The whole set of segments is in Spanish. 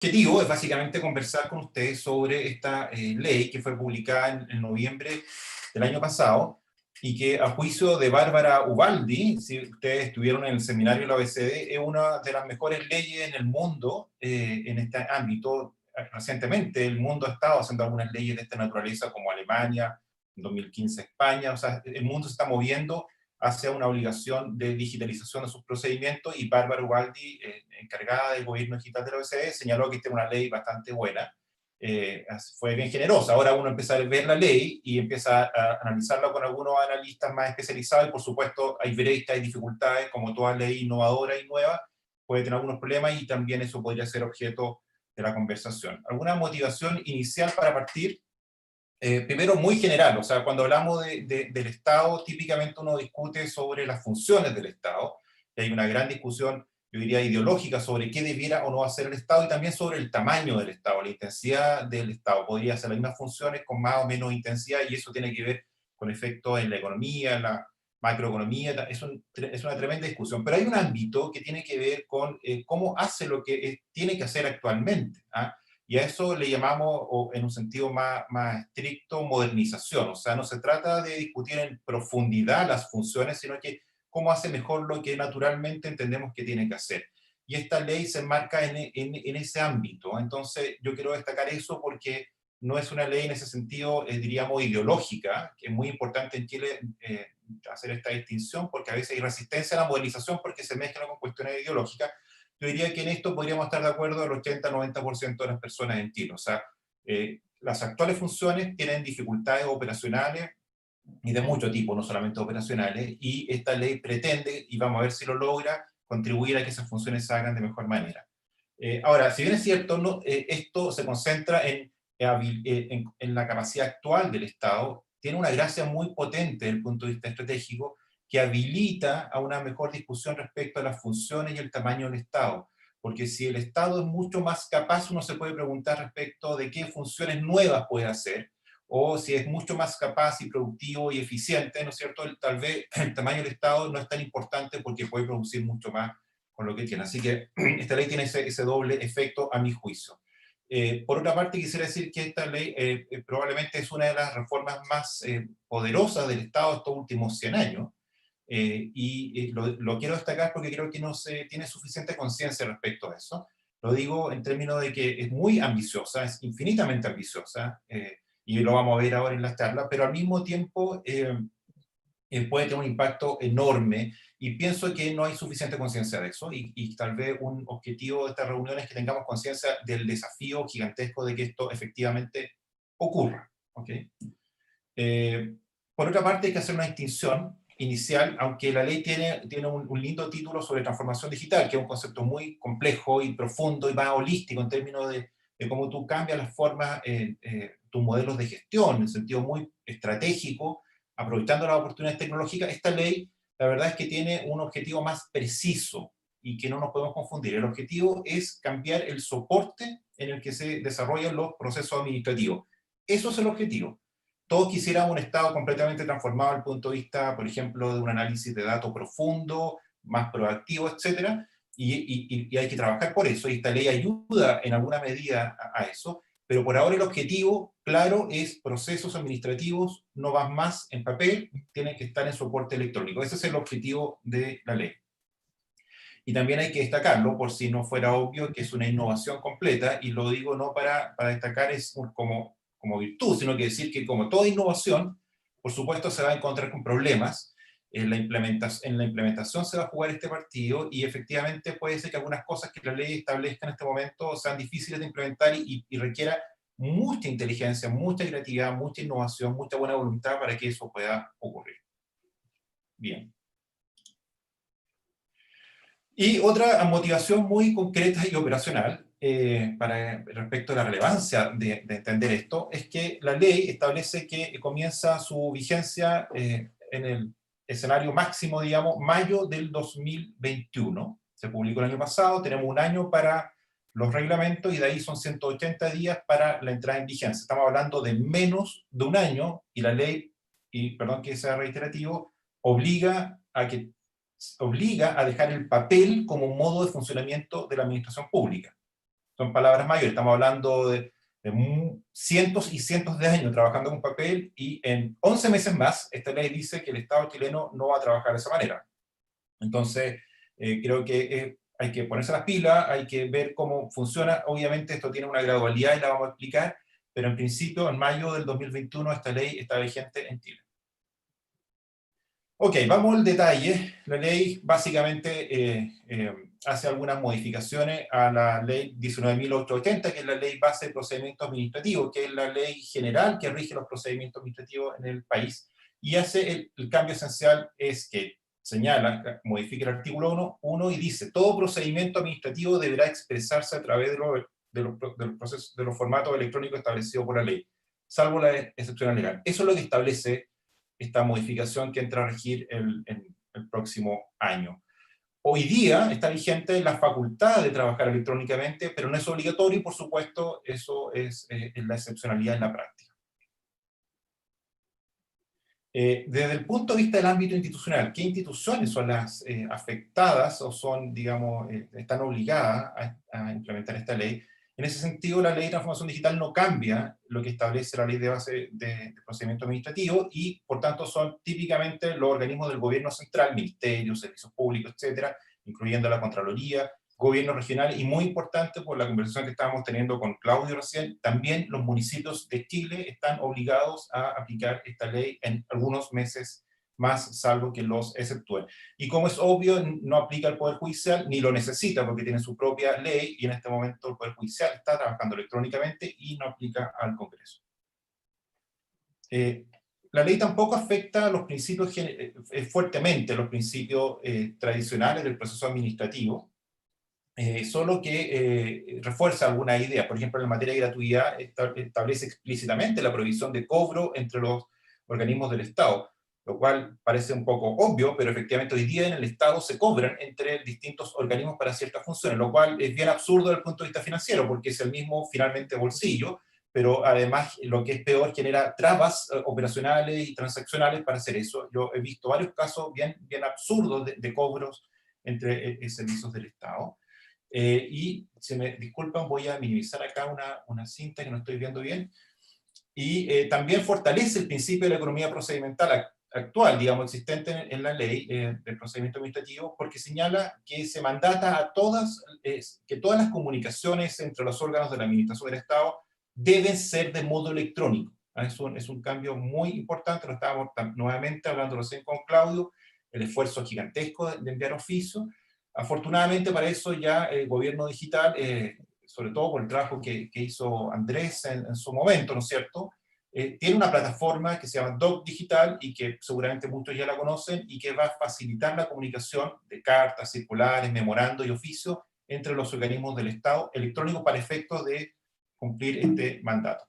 objetivo es básicamente conversar con ustedes sobre esta ley que fue publicada en noviembre del año pasado y que a juicio de Bárbara Ubaldi, si ustedes estuvieron en el seminario de la OECD, es una de las mejores leyes en el mundo en este ámbito. Recientemente el mundo ha estado haciendo algunas leyes de esta naturaleza como Alemania, en 2015 España, o sea, el mundo se está moviendo hacia una obligación de digitalización de sus procedimientos y Bárbara Ubaldi, encargada del gobierno digital de la OECD, señaló que esta es una ley bastante buena, fue bien generosa. Ahora uno empieza a ver la ley y empieza a analizarla con algunos analistas más especializados y por supuesto hay brechas, hay dificultades, como toda ley innovadora y nueva, puede tener algunos problemas y también eso podría ser objeto de la conversación. ¿Alguna motivación inicial para partir? Primero, muy general, o sea, cuando hablamos del Estado, típicamente uno discute sobre las funciones del Estado, y hay una gran discusión, yo diría, ideológica sobre qué debiera o no hacer el Estado, y también sobre el tamaño del Estado, la intensidad del Estado. Podría hacer las mismas funciones con más o menos intensidad, y eso tiene que ver con efectos en la economía, en la macroeconomía, es una tremenda discusión. Pero hay un ámbito que tiene que ver con cómo hace lo que tiene que hacer actualmente, ¿ah? Y a eso le llamamos, o en un sentido más estricto, modernización. O sea, no se trata de discutir en profundidad las funciones, sino que cómo hace mejor lo que naturalmente entendemos que tiene que hacer. Y esta ley se enmarca en ese ámbito. Entonces, yo quiero destacar eso porque no es una ley en ese sentido, diríamos, ideológica, que es muy importante en Chile hacer esta distinción, porque a veces hay resistencia a la modernización porque se mezcla con cuestiones ideológicas. Yo diría que en esto podríamos estar de acuerdo el 80-90% de las personas en Chile. O sea, las actuales funciones tienen dificultades operacionales y de mucho tipo, no solamente operacionales, y esta ley pretende, y vamos a ver si lo logra, contribuir a que esas funciones se hagan de mejor manera. Ahora, si bien es cierto, no, esto se concentra en la capacidad actual del Estado, tiene una gracia muy potente desde el punto de vista estratégico, que habilita a una mejor discusión respecto a las funciones y el tamaño del Estado. Porque si el Estado es mucho más capaz, uno se puede preguntar respecto de qué funciones nuevas puede hacer, o si es mucho más capaz y productivo y eficiente, ¿no es cierto? Tal vez el tamaño del Estado no es tan importante porque puede producir mucho más con lo que tiene. Así que esta ley tiene ese doble efecto a mi juicio. Por otra parte, quisiera decir que esta ley probablemente es una de las reformas más poderosas del Estado estos últimos 100 años, lo quiero destacar porque creo que no se tiene suficiente conciencia respecto a eso. Lo digo en términos de que es muy ambiciosa, es infinitamente ambiciosa, y lo vamos a ver ahora en la charla, pero al mismo tiempo puede tener un impacto enorme y pienso que no hay suficiente conciencia de eso y tal vez un objetivo de esta reunión es que tengamos conciencia del desafío gigantesco de que esto efectivamente ocurra. ¿Okay? Eh, por otra parte, hay que hacer una distinción inicial, aunque la ley tiene un lindo título sobre transformación digital, que es un concepto muy complejo y profundo y más holístico en términos de cómo tú cambias las formas, tus modelos de gestión, en sentido muy estratégico, aprovechando las oportunidades tecnológicas. Esta ley, la verdad es que tiene un objetivo más preciso y que no nos podemos confundir. El objetivo es cambiar el soporte en el que se desarrollan los procesos administrativos. Eso es el objetivo. Todos quisiéramos un Estado completamente transformado desde el punto de vista, por ejemplo, de un análisis de datos profundo, más proactivo, etcétera, y hay que trabajar por eso, y esta ley ayuda en alguna medida a eso, pero por ahora el objetivo, claro, es procesos administrativos, no van más en papel, tienen que estar en soporte electrónico. Ese es el objetivo de la ley. Y también hay que destacarlo, por si no fuera obvio, que es una innovación completa, y lo digo no para destacar es como virtud, sino que decir que como toda innovación, por supuesto se va a encontrar con problemas, en la implementación se va a jugar este partido y efectivamente puede ser que algunas cosas que la ley establezca en este momento sean difíciles de implementar y requiera mucha inteligencia, mucha creatividad, mucha innovación, mucha buena voluntad para que eso pueda ocurrir. Bien. Y otra motivación muy concreta y operacional respecto a la relevancia de entender esto es que la ley establece que comienza su vigencia en el escenario máximo, digamos, mayo del 2021. Se publicó el año pasado, tenemos un año para los reglamentos y de ahí son 180 días para la entrada en vigencia. Estamos hablando de menos de un año y la ley, y perdón que sea reiterativo, obliga a dejar el papel como un modo de funcionamiento de la administración pública. son palabras mayores, estamos hablando de cientos y cientos de años trabajando con papel, y en 11 meses más, esta ley dice que el Estado chileno no va a trabajar de esa manera. Entonces, creo que hay que ponerse las pilas, hay que ver cómo funciona. Obviamente esto tiene una gradualidad y la vamos a explicar, pero en principio, en mayo del 2021, esta ley está vigente en Chile. Ok, vamos al detalle. La ley básicamente hace algunas modificaciones a la ley 19.880, que es la ley base de procedimientos administrativos, que es la ley general que rige los procedimientos administrativos en el país, y hace el cambio esencial es que señala, modifica el artículo 1 y dice, todo procedimiento administrativo deberá expresarse a través de los formatos electrónicos establecidos por la ley, salvo la excepción legal. Eso es lo que establece esta modificación que entra a regir el próximo año. Hoy día está vigente la facultad de trabajar electrónicamente, pero no es obligatorio y, por supuesto, eso es la excepcionalidad en la práctica. Desde el punto de vista del ámbito institucional, ¿qué instituciones son las afectadas o son, digamos, están obligadas a implementar esta ley? En ese sentido, la ley de transformación digital no cambia lo que establece la ley de base de procedimiento administrativo y, por tanto, son típicamente los organismos del gobierno central, ministerios, servicios públicos, etcétera, incluyendo la Contraloría, gobiernos regionales y, muy importante por la conversación que estábamos teniendo con Claudio recién, también los municipios de Chile están obligados a aplicar esta ley en algunos meses más, salvo que los exceptúen. Y como es obvio, no aplica al Poder Judicial, ni lo necesita porque tiene su propia ley, y en este momento el Poder Judicial está trabajando electrónicamente y no aplica al Congreso. La ley tampoco afecta a los principios, fuertemente los principios tradicionales del proceso administrativo, solo que refuerza alguna idea. Por ejemplo, en materia de gratuidad establece explícitamente la prohibición de cobro entre los organismos del Estado, lo cual parece un poco obvio, pero efectivamente hoy día en el Estado se cobran entre distintos organismos para ciertas funciones, lo cual es bien absurdo desde el punto de vista financiero, porque es el mismo finalmente bolsillo, pero además lo que es peor, genera trabas operacionales y transaccionales para hacer eso. Yo he visto varios casos bien absurdos de cobros entre servicios del Estado. Y si me disculpan, voy a minimizar acá una cinta que no estoy viendo bien. Y también fortalece el principio de la economía procedimental actual, digamos, existente en la ley del procedimiento administrativo, porque señala que se mandata a que todas las comunicaciones entre los órganos de la administración del Estado deben ser de modo electrónico. Es un cambio muy importante, lo estábamos nuevamente hablando recién con Claudio, el esfuerzo gigantesco de enviar oficio. Afortunadamente para eso ya el gobierno digital, sobre todo por el trabajo que hizo Andrés en su momento, ¿no es cierto?, tiene una plataforma que se llama Doc Digital y que seguramente muchos ya la conocen y que va a facilitar la comunicación de cartas, circulares, memorandos y oficios entre los organismos del Estado electrónico para efectos de cumplir este mandato.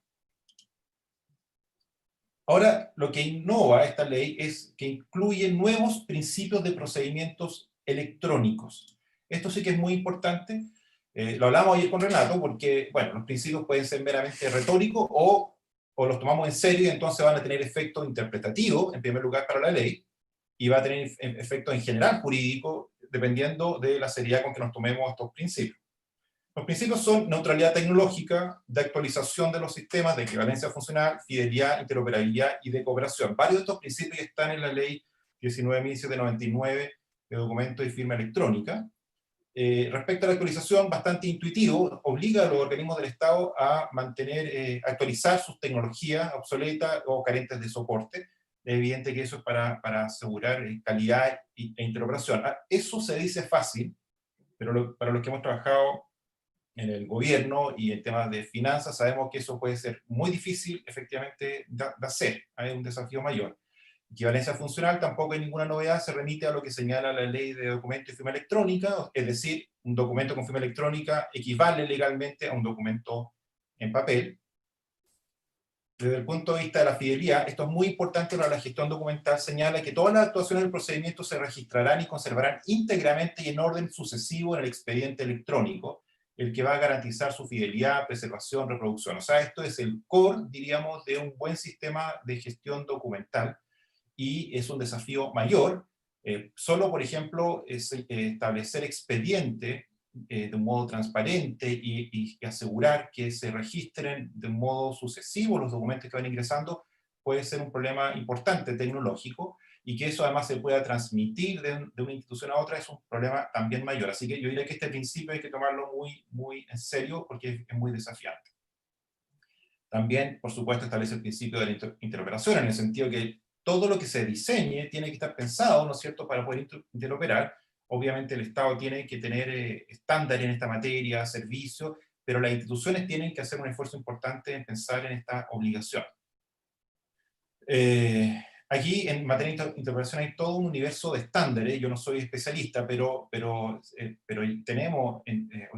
Ahora, lo que innova esta ley es que incluye nuevos principios de procedimientos electrónicos. Esto sí que es muy importante. Lo hablamos ayer con Renato porque, bueno, los principios pueden ser meramente retóricos o los tomamos en serio y entonces van a tener efecto interpretativo, en primer lugar, para la ley, y va a tener efecto en general jurídico, dependiendo de la seriedad con que nos tomemos estos principios. Los principios son neutralidad tecnológica, de actualización de los sistemas, de equivalencia funcional, fidelidad, interoperabilidad y de cooperación. Varios de estos principios están en la ley 19.799 de documento y firma electrónica. Respecto a la actualización, bastante intuitivo, obliga a los organismos del Estado a actualizar sus tecnologías obsoletas o carentes de soporte. Es evidente que eso es para asegurar calidad e interoperación. Eso se dice fácil, pero para los que hemos trabajado en el gobierno y en temas de finanzas, sabemos que eso puede ser muy difícil efectivamente de hacer, hay un desafío mayor. Equivalencia funcional, tampoco hay ninguna novedad, se remite a lo que señala la ley de documento y firma electrónica, es decir, un documento con firma electrónica equivale legalmente a un documento en papel. Desde el punto de vista de la fidelidad, esto es muy importante para la gestión documental, señala que todas las actuaciones del procedimiento se registrarán y conservarán íntegramente y en orden sucesivo en el expediente electrónico, el que va a garantizar su fidelidad, preservación, reproducción. O sea, esto es el core, diríamos, de un buen sistema de gestión documental, y es un desafío mayor. Solo, por ejemplo, establecer expediente de un modo transparente y asegurar que se registren de un modo sucesivo los documentos que van ingresando, puede ser un problema importante tecnológico, y que eso además se pueda transmitir de una institución a otra es un problema también mayor. Así que yo diría que este principio hay que tomarlo muy, muy en serio porque es muy desafiante. También, por supuesto, establece el principio de la interoperación, en el sentido que todo lo que se diseñe tiene que estar pensado, ¿no es cierto?, para poder interoperar. Obviamente el Estado tiene que tener estándares en esta materia, servicios, pero las instituciones tienen que hacer un esfuerzo importante en pensar en esta obligación. Aquí en materia de interpretación hay todo un universo de estándares. Yo no soy especialista, pero tenemos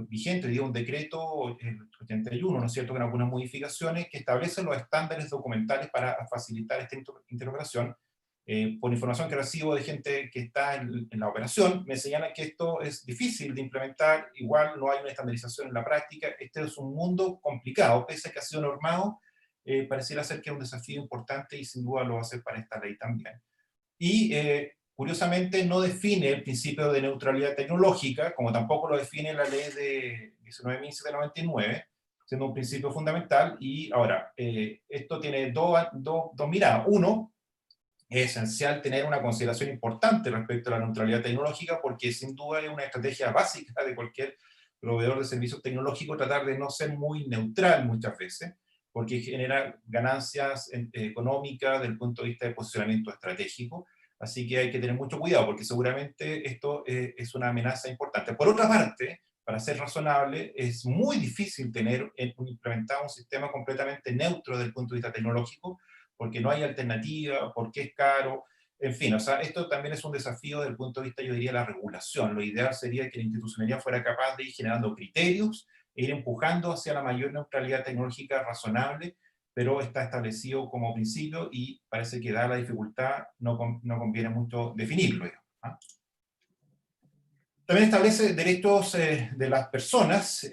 vigente digo, un decreto, el 81, ¿no es cierto?, con algunas modificaciones que establecen los estándares documentales para facilitar esta interoperación. Por información que recibo de gente que está en la operación, me señalan que esto es difícil de implementar, igual no hay una estandarización en la práctica. Este es un mundo complicado, pese a que ha sido normado. Pareciera ser que es un desafío importante y sin duda lo va a ser para esta ley también. Y curiosamente no define el principio de neutralidad tecnológica, como tampoco lo define la ley de 19.799, siendo un principio fundamental. Y ahora, esto tiene dos miradas. Uno, es esencial tener una consideración importante respecto a la neutralidad tecnológica, porque sin duda es una estrategia básica de cualquier proveedor de servicios tecnológicos tratar de no ser muy neutral muchas veces, porque genera ganancias económicas desde el punto de vista de posicionamiento estratégico. Así que hay que tener mucho cuidado, porque seguramente esto es una amenaza importante. Por otra parte, para ser razonable, es muy difícil tener implementado un sistema completamente neutro desde el punto de vista tecnológico, porque no hay alternativa, porque es caro, en fin, o sea, esto también es un desafío desde el punto de vista, yo diría, de la regulación. Lo ideal sería que la institucionalidad fuera capaz de ir generando criterios e ir empujando hacia la mayor neutralidad tecnológica razonable, pero está establecido como principio y parece que dada la dificultad no conviene mucho definirlo. ¿Ah? También establece derechos de las personas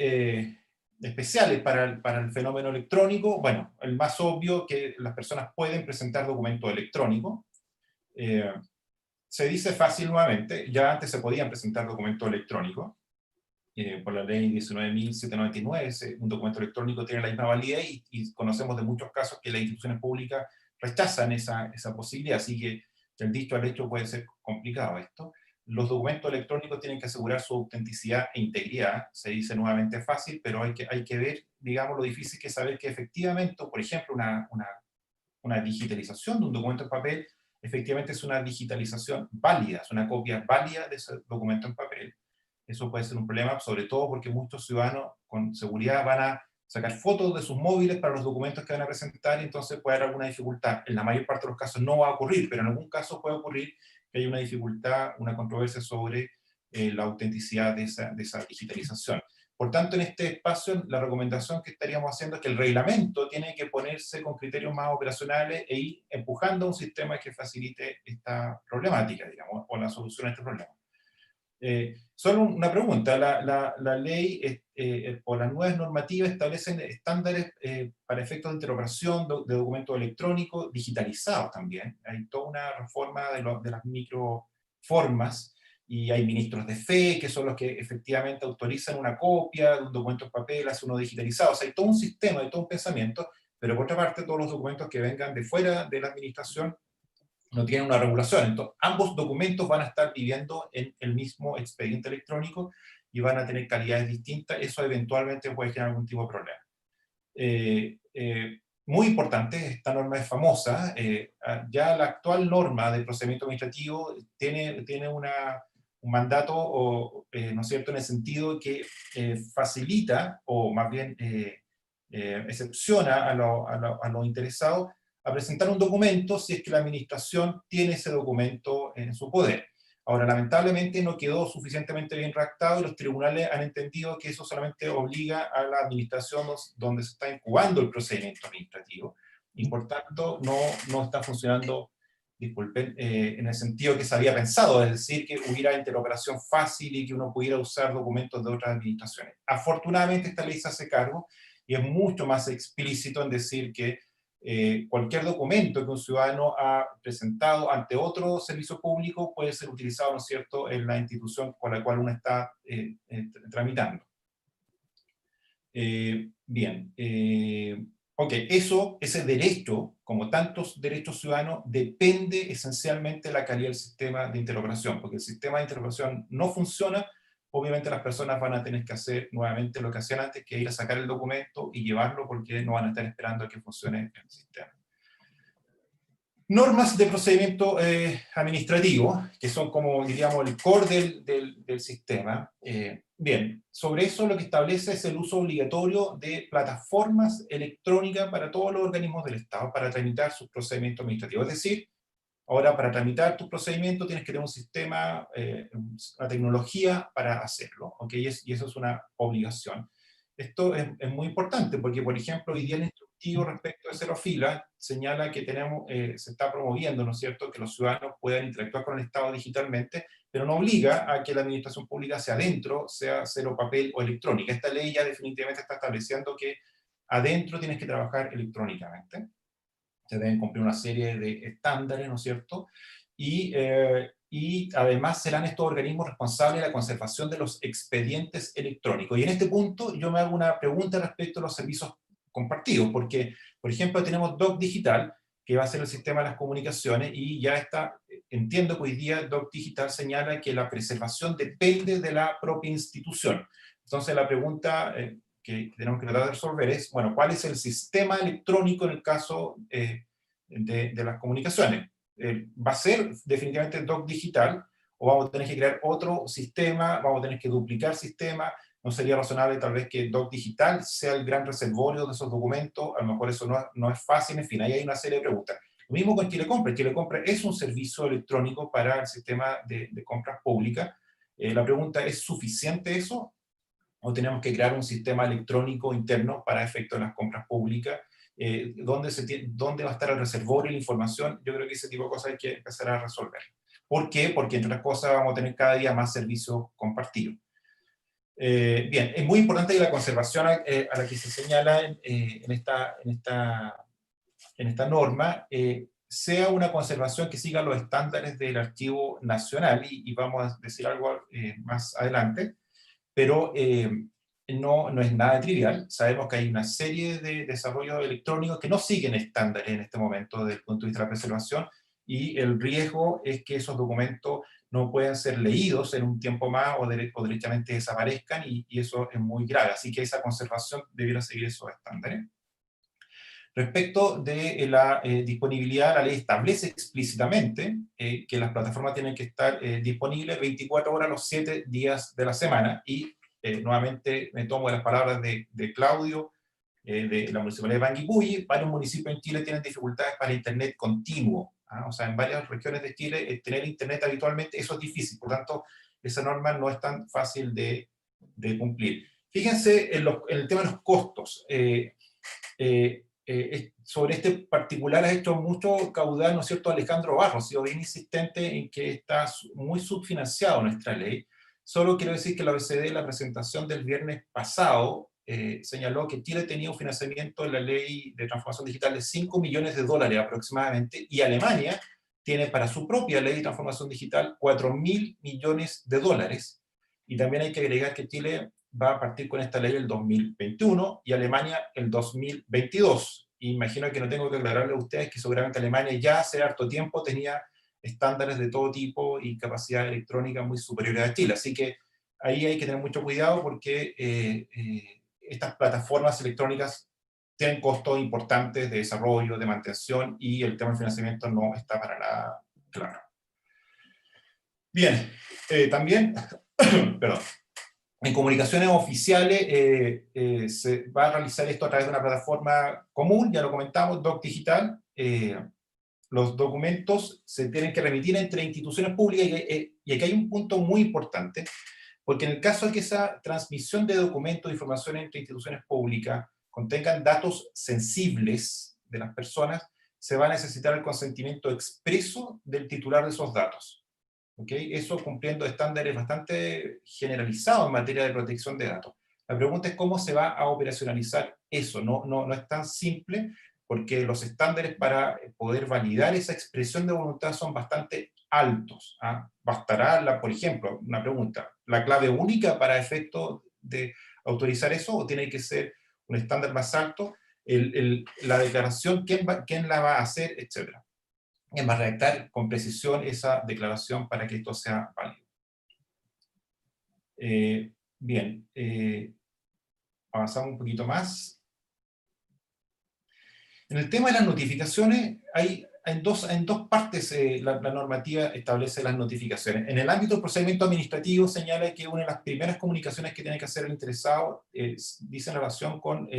especiales para el fenómeno electrónico. Bueno, el más obvio, que las personas pueden presentar documentos electrónicos. Se dice fácil nuevamente, ya antes se podían presentar documentos electrónicos. Por la ley 19.799, un documento electrónico tiene la misma validez y conocemos de muchos casos que las instituciones públicas rechazan esa posibilidad, así que del dicho al hecho puede ser complicado esto. Los documentos electrónicos tienen que asegurar su autenticidad e integridad. Se dice nuevamente fácil, pero hay que ver, digamos, lo difícil que es saber que efectivamente, por ejemplo, una digitalización de un documento en papel, efectivamente es una digitalización válida, es una copia válida de ese documento en papel. Eso puede ser un problema, sobre todo porque muchos ciudadanos con seguridad van a sacar fotos de sus móviles para los documentos que van a presentar, y entonces puede haber alguna dificultad. En la mayor parte de los casos no va a ocurrir, pero en algún caso puede ocurrir que haya una dificultad, una controversia sobre la autenticidad de esa digitalización. Por tanto, en este espacio, la recomendación que estaríamos haciendo es que el reglamento tiene que ponerse con criterios más operacionales e ir empujando un sistema que facilite esta problemática, digamos, o la solución a este problema. Solo una pregunta, la ley o las nuevas normativas establecen estándares para efectos de interoperación de documentos electrónicos digitalizados también. Hay toda una reforma de las microformas, y hay ministros de fe que son los que efectivamente autorizan una copia de un documento en papel, hace uno digitalizado. O sea, hay todo un sistema, hay todo un pensamiento, pero por otra parte todos los documentos que vengan de fuera de la administración no tienen una regulación. Entonces, ambos documentos van a estar viviendo en el mismo expediente electrónico y van a tener calidades distintas. Eso eventualmente puede generar algún tipo de problema. Muy importante, esta norma es famosa. Ya la actual norma de procedimiento administrativo tiene un mandato, ¿no es cierto?, en el sentido que facilita, o más bien excepciona a los interesados a presentar un documento si es que la administración tiene ese documento en su poder. Ahora, lamentablemente no quedó suficientemente bien redactado y los tribunales han entendido que eso solamente obliga a la administración donde se está incubando el procedimiento administrativo, y por tanto no está funcionando, disculpen, en el sentido que se había pensado, es decir, que hubiera interoperación fácil y que uno pudiera usar documentos de otras administraciones. Afortunadamente esta ley se hace cargo y es mucho más explícito en decir que cualquier documento que un ciudadano ha presentado ante otro servicio público puede ser utilizado, ¿no es cierto?, en la institución con la cual uno está tramitando. Bien, ok, ese derecho, como tantos derechos ciudadanos, depende esencialmente de la calidad del sistema de interrogación, porque el sistema de interrogación no funciona, obviamente las personas van a tener que hacer nuevamente lo que hacían antes, que ir a sacar el documento y llevarlo, porque no van a estar esperando a que funcione el sistema. Normas de procedimiento administrativo, que son como, diríamos, el core del sistema. Bien, sobre eso lo que establece es el uso obligatorio de plataformas electrónicas para todos los organismos del Estado para tramitar sus procedimientos administrativos. Es decir, ahora para tramitar tu procedimiento tienes que tener un sistema, una tecnología para hacerlo, ¿ok? Y eso es una obligación. Esto es muy importante porque, por ejemplo, hoy día el instructivo respecto de Cero Fila señala que se está promoviendo, ¿no es cierto?, que los ciudadanos puedan interactuar con el Estado digitalmente, pero no obliga a que la administración pública hacia adentro sea cero papel o electrónica. Esta ley ya definitivamente está estableciendo que adentro tienes que trabajar electrónicamente. Se deben cumplir una serie de estándares, ¿no es cierto? Y además serán estos organismos responsables de la conservación de los expedientes electrónicos. Y en este punto yo me hago una pregunta respecto a los servicios compartidos, porque, por ejemplo, tenemos Doc Digital, que va a ser el sistema de las comunicaciones, y ya está, entiendo que hoy día Doc Digital señala que la preservación depende de la propia institución. Entonces la pregunta que tenemos que tratar de resolver es, bueno, ¿cuál es el sistema electrónico en el caso de las comunicaciones? ¿Va a ser definitivamente Doc Digital o vamos a tener que crear otro sistema, vamos a tener que duplicar sistema? ¿No sería razonable tal vez que Doc Digital sea el gran reservorio de esos documentos? A lo mejor eso no es fácil, en fin, ahí hay una serie de preguntas. Lo mismo con Chilecompra. Chilecompra es un servicio electrónico para el sistema de compras públicas. La pregunta, ¿es suficiente eso? ¿O tenemos que crear un sistema electrónico interno para efectos de las compras públicas? ¿Dónde va a estar el reservorio y la información? Yo creo que ese tipo de cosas hay que empezar a resolver. ¿Por qué? Porque entre otras cosas vamos a tener cada día más servicios compartidos. Bien, es muy importante que la conservación a la que se señala en esta norma sea una conservación que siga los estándares del Archivo Nacional, y vamos a decir algo más adelante, pero no es nada trivial. Sabemos que hay una serie de desarrollos electrónicos que no siguen estándares en este momento desde el punto de vista de la preservación, y el riesgo es que esos documentos no puedan ser leídos en un tiempo más o derechamente desaparezcan, y eso es muy grave. Así que esa conservación debiera seguir esos estándares. Respecto de la disponibilidad, la ley establece explícitamente que las plataformas tienen que estar disponibles 24 horas los 7 días de la semana, y nuevamente me tomo las palabras de Claudio, de la Municipalidad de Panguipulli. Varios municipios en Chile tienen dificultades para internet continuo, ¿ah? O sea, en varias regiones de Chile tener internet habitualmente, eso es difícil, por tanto, esa norma no es tan fácil de cumplir. Fíjense en el tema de los costos. Sobre este particular ha hecho mucho caudal, ¿no es cierto?, Alejandro Barros, ha sido bien insistente en que está muy subfinanciado nuestra ley. Solo quiero decir que la OECD, en la presentación del viernes pasado, señaló que Chile tenía un financiamiento en la ley de transformación digital de 5 millones de dólares aproximadamente, y Alemania tiene para su propia ley de transformación digital 4.000 millones de dólares. Y también hay que agregar que Chile va a partir con esta ley el 2021 y Alemania el 2022. Imagino que no tengo que aclararle a ustedes que seguramente Alemania ya hace harto tiempo tenía estándares de todo tipo y capacidad electrónica muy superiores a Chile. Así que ahí hay que tener mucho cuidado porque estas plataformas electrónicas tienen costos importantes de desarrollo, de mantención, y el tema del financiamiento no está para nada claro. Bien, también, perdón. En comunicaciones oficiales se va a realizar esto a través de una plataforma común, ya lo comentamos, Doc Digital. Los documentos se tienen que remitir entre instituciones públicas, y aquí hay un punto muy importante, porque en el caso de que esa transmisión de documentos e información entre instituciones públicas contengan datos sensibles de las personas, se va a necesitar el consentimiento expreso del titular de esos datos. ¿Okay? Eso cumpliendo estándares bastante generalizados en materia de protección de datos. La pregunta es cómo se va a operacionalizar eso. No es tan simple, porque los estándares para poder validar esa expresión de voluntad son bastante altos. ¿Bastará, por ejemplo, una pregunta, la clave única para efecto de autorizar eso, o tiene que ser un estándar más alto, la declaración, quién la va a hacer, etcétera? ¿Quién va a redactar con precisión esa declaración para que esto sea válido? Bien, avanzamos un poquito más. En el tema de las notificaciones, en dos partes la normativa establece las notificaciones. En el ámbito del procedimiento administrativo señala que una de las primeras comunicaciones que tiene que hacer el interesado dice en relación con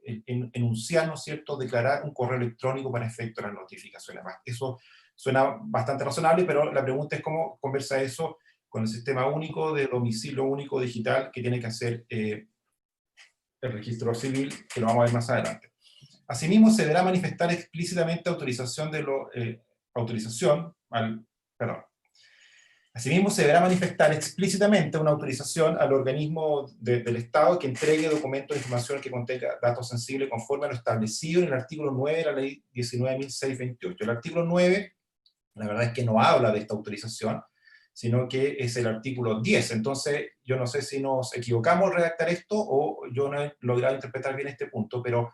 enunciar, ¿no es cierto?, declarar un correo electrónico para efecto de las notificaciones. Eso suena bastante razonable, pero la pregunta es cómo conversa eso con el sistema único de domicilio único digital que tiene que hacer el registro civil, que lo vamos a ver más adelante. Asimismo, se deberá manifestar explícitamente Asimismo, se deberá manifestar explícitamente una autorización al organismo del Estado que entregue documentos de información que contenga datos sensibles conforme a lo establecido en el artículo 9 de la Ley 19.628. El artículo 9, la verdad es que no habla de esta autorización, sino que es el artículo 10. Entonces, yo no sé si nos equivocamos al redactar esto o yo no he logrado interpretar bien este punto, pero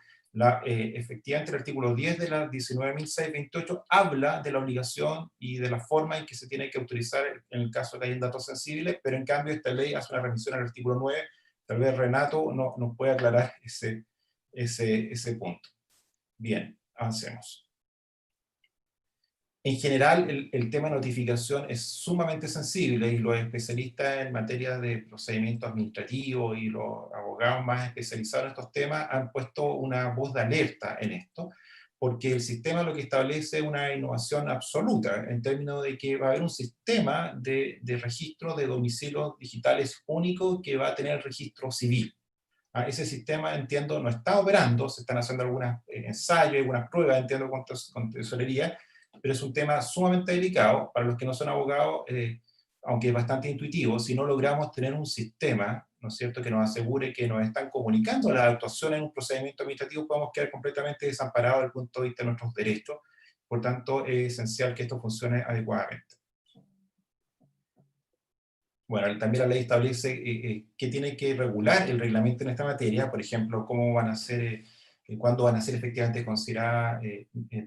efectivamente el artículo 10 de la 19.628 habla de la obligación y de la forma en que se tiene que autorizar en el caso de que hayan datos sensibles, pero en cambio esta ley hace una remisión al artículo 9. Tal vez Renato nos puede aclarar ese punto. Bien, avancemos. En general, el tema de notificación es sumamente sensible y los especialistas en materia de procedimiento administrativo y los abogados más especializados en estos temas han puesto una voz de alerta en esto, porque el sistema lo que establece es una innovación absoluta, en términos de que va a haber un sistema de registro de domicilios digitales único que va a tener el registro civil. Ese sistema, entiendo, no está operando, se están haciendo algunos ensayos, algunas pruebas, entiendo, con tesorería, pero es un tema sumamente delicado. Para los que no son abogados, aunque es bastante intuitivo, si no logramos tener un sistema, ¿no es cierto?, que nos asegure que nos están comunicando las actuaciones en un procedimiento administrativo, podemos quedar completamente desamparados desde el punto de vista de nuestros derechos. Por tanto, es esencial que esto funcione adecuadamente. Bueno, también la ley establece qué tiene que regular el reglamento en esta materia, por ejemplo, cómo van a ser, cuándo van a ser efectivamente consideradas,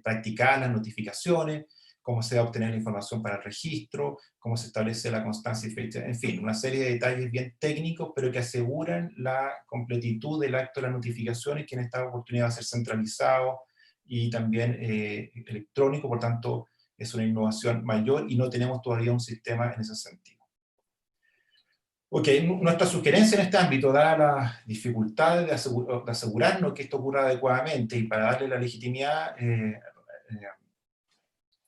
practicadas las notificaciones, cómo se va a obtener la información para el registro, cómo se establece la constancia y fecha, en fin, una serie de detalles bien técnicos, pero que aseguran la completitud del acto de las notificaciones, que en esta oportunidad va a ser centralizado y también electrónico, por tanto, es una innovación mayor y no tenemos todavía un sistema en ese sentido. Ok, nuestra sugerencia en este ámbito, dada las dificultades de asegurarnos que esto ocurra adecuadamente y para darle la legitimidad,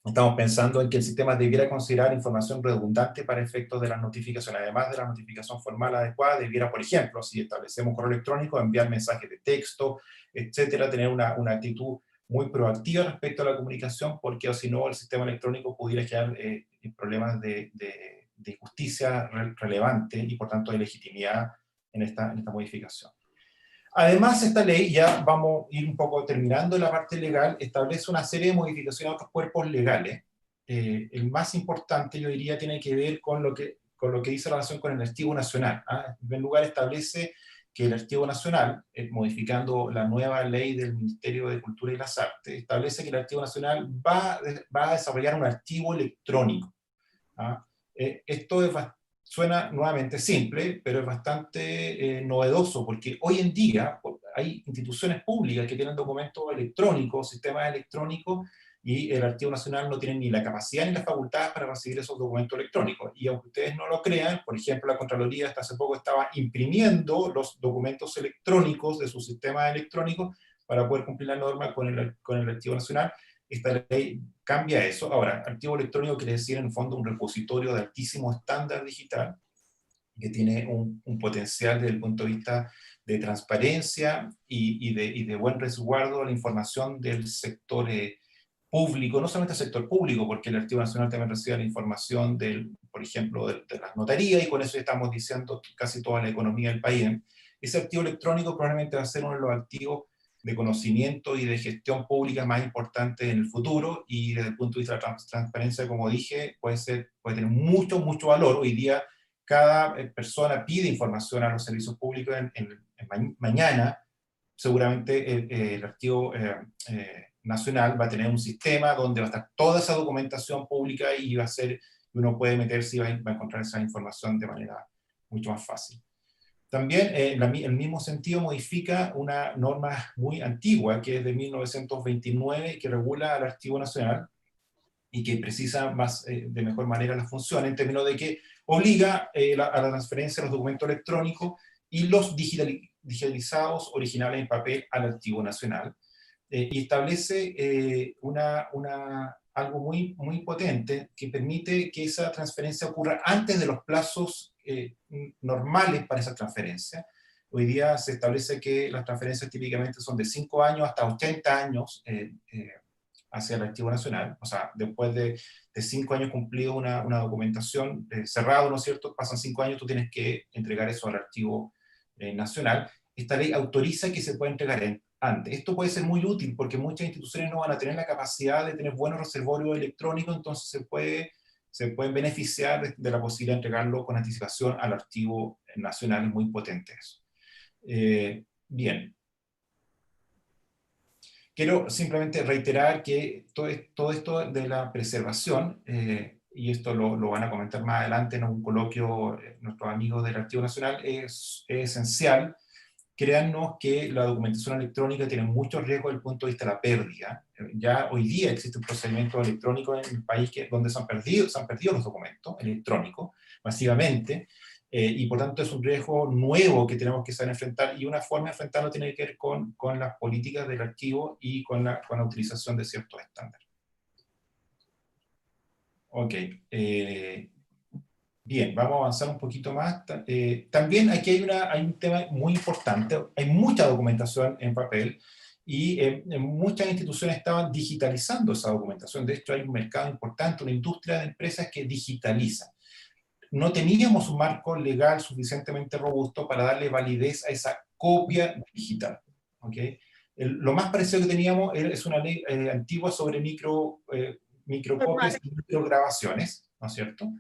estamos pensando en que el sistema debiera considerar información redundante para efectos de las notificaciones. Además de la notificación formal adecuada, debiera, por ejemplo, si establecemos correo electrónico, enviar mensajes de texto, etcétera, tener una actitud muy proactiva respecto a la comunicación, porque o si no, el sistema electrónico pudiera generar problemas de injusticia relevante y por tanto de legitimidad en esta modificación. Además, esta ley, ya vamos a ir un poco terminando la parte legal, establece una serie de modificaciones a otros cuerpos legales. El más importante, yo diría, tiene que ver con lo que dice relación con el Archivo Nacional. En primer lugar, establece que el Archivo Nacional, modificando la nueva ley del Ministerio de Cultura y las Artes, establece que el Archivo Nacional va a desarrollar un archivo electrónico. Esto suena nuevamente simple, pero es bastante novedoso, porque hoy en día hay instituciones públicas que tienen documentos electrónicos, sistemas electrónicos, y el Archivo Nacional no tiene ni la capacidad ni las facultades para recibir esos documentos electrónicos. Y aunque ustedes no lo crean, por ejemplo, la Contraloría hasta hace poco estaba imprimiendo los documentos electrónicos de sus sistemas electrónicos para poder cumplir la norma con el Archivo Nacional. Esta ley cambia eso. Ahora, archivo electrónico quiere decir en el fondo un repositorio de altísimo estándar digital que tiene un potencial desde el punto de vista de transparencia y de buen resguardo de la información del sector público, no solamente el sector público, porque el Archivo Nacional también recibe la información, por ejemplo, de las notarías, y con eso estamos diciendo casi toda la economía del país. Ese archivo electrónico probablemente va a ser uno de los activos de conocimiento y de gestión pública más importantes en el futuro, y desde el punto de vista de la transparencia, como dije, puede tener mucho, mucho valor. Hoy día cada persona pide información a los servicios públicos. Mañana seguramente el Archivo Nacional va a tener un sistema donde va a estar toda esa documentación pública, y uno puede meterse y va a encontrar esa información de manera mucho más fácil. También, el mismo sentido, modifica una norma muy antigua, que es de 1929, que regula al Archivo Nacional y que precisa de mejor manera las funciones, en términos de que obliga a la transferencia de los documentos electrónicos y los digitalizados originales en papel al Archivo Nacional, y establece algo muy, muy potente, que permite que esa transferencia ocurra antes de los plazos normales para esa transferencia. Hoy día se establece que las transferencias típicamente son de 5 años hasta 80 años hacia el Archivo Nacional. O sea, después de 5 años cumplido una documentación cerrado, ¿no es cierto? Pasan 5 años, tú tienes que entregar eso al Archivo Nacional. Esta ley autoriza que se pueda entregar antes. Esto puede ser muy útil porque muchas instituciones no van a tener la capacidad de tener buenos reservorios electrónicos, entonces se pueden beneficiar de la posibilidad de entregarlo con anticipación al Archivo Nacional. Es muy potente eso. Bien. Quiero simplemente reiterar que todo esto de la preservación, y esto lo van a comentar más adelante en un coloquio nuestros amigos del Archivo Nacional, es esencial. Créannos que la documentación electrónica tiene muchos riesgos desde el punto de vista de la pérdida. Ya hoy día existe un procedimiento electrónico en el país donde se han perdido los documentos electrónicos masivamente, y por tanto es un riesgo nuevo que tenemos que saber enfrentar, y una forma de enfrentarlo tiene que ver con las políticas del archivo y con la utilización de ciertos estándares. Ok. Bien, vamos a avanzar un poquito más. También aquí hay un tema muy importante. Hay mucha documentación en papel, y muchas instituciones estaban digitalizando esa documentación. De hecho, hay un mercado importante, una industria de empresas que digitalizan. No teníamos un marco legal suficientemente robusto para darle validez a esa copia digital. ¿Okay? Lo más parecido que teníamos es una ley antigua sobre microcopias y micrograbaciones, ¿no es cierto?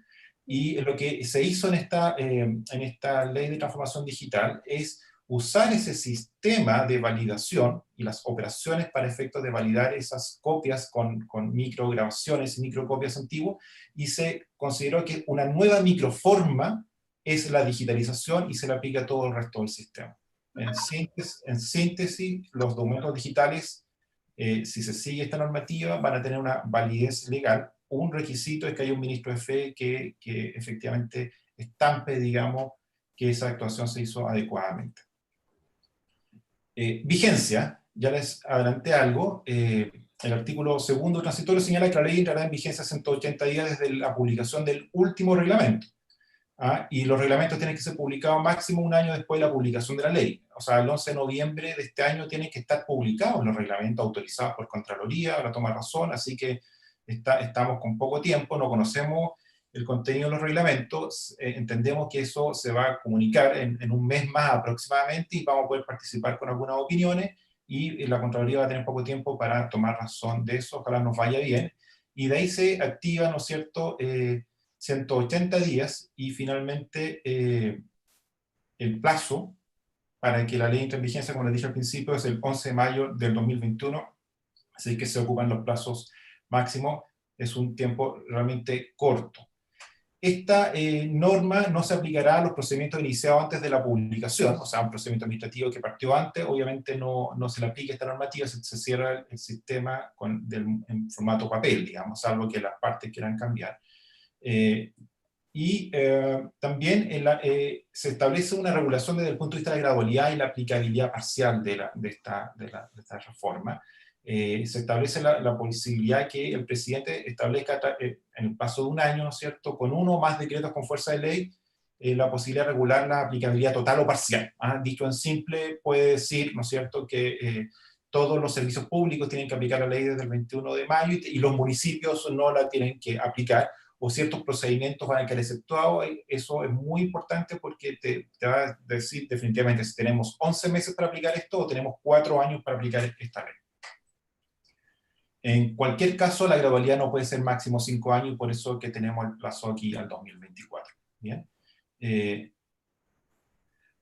Y lo que se hizo en esta ley de transformación digital es usar ese sistema de validación y las operaciones para efectos de validar esas copias con micrograbaciones y microcopias antiguas, y se consideró que una nueva microforma es la digitalización, y se le aplica a todo el resto del sistema. En síntesis, los documentos digitales, si se sigue esta normativa, van a tener una validez legal. Un requisito es que haya un ministro de fe que efectivamente estampe, digamos, que esa actuación se hizo adecuadamente. Vigencia, ya les adelanté algo. El artículo 2º transitorio señala que la ley entrará en vigencia 180 días desde la publicación del último reglamento. Y los reglamentos tienen que ser publicados máximo un año después de la publicación de la ley. O sea, el 11 de noviembre de este año tienen que estar publicados los reglamentos autorizados por Contraloría, la toma de razón, así que estamos con poco tiempo, no conocemos el contenido de los reglamentos, entendemos que eso se va a comunicar en un mes más aproximadamente, y vamos a poder participar con algunas opiniones, y la Contraloría va a tener poco tiempo para tomar razón de eso. Ojalá nos vaya bien, y de ahí se activa, ¿no es cierto?, 180 días, y finalmente el plazo para que la ley entre en vigencia, como les dije al principio, es el 11 de mayo del 2021, así que se ocupan los plazos máximos. Es un tiempo realmente corto. Esta norma no se aplicará a los procedimientos iniciados antes de la publicación, o sea, un procedimiento administrativo que partió antes, obviamente no se le aplica esta normativa, se cierra el sistema en formato papel, digamos, salvo que las partes quieran cambiar. También se establece una regulación desde el punto de vista de la gradualidad y la aplicabilidad parcial de esta reforma. Se establece la posibilidad que el presidente establezca en el plazo de un año, ¿no es cierto?, con uno o más decretos con fuerza de ley, la posibilidad de regular la aplicabilidad total o parcial. Dicho en simple, puede decir, ¿no es cierto?, que todos los servicios públicos tienen que aplicar la ley desde el 21 de mayo, y los municipios no la tienen que aplicar, o ciertos procedimientos van a quedar exceptuados. Eso es muy importante porque te va a decir definitivamente si tenemos 11 meses para aplicar esto o tenemos 4 años para aplicar esta ley. En cualquier caso, la gradualidad no puede ser máximo 5 años, y por eso que tenemos el plazo aquí al 2024. ¿Bien?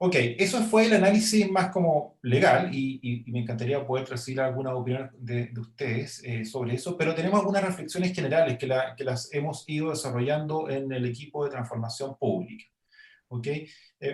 Ok, eso fue el análisis más como legal, y me encantaría poder recibir alguna opinión de ustedes sobre eso, pero tenemos algunas reflexiones generales que las hemos ido desarrollando en el equipo de transformación pública. ¿Ok?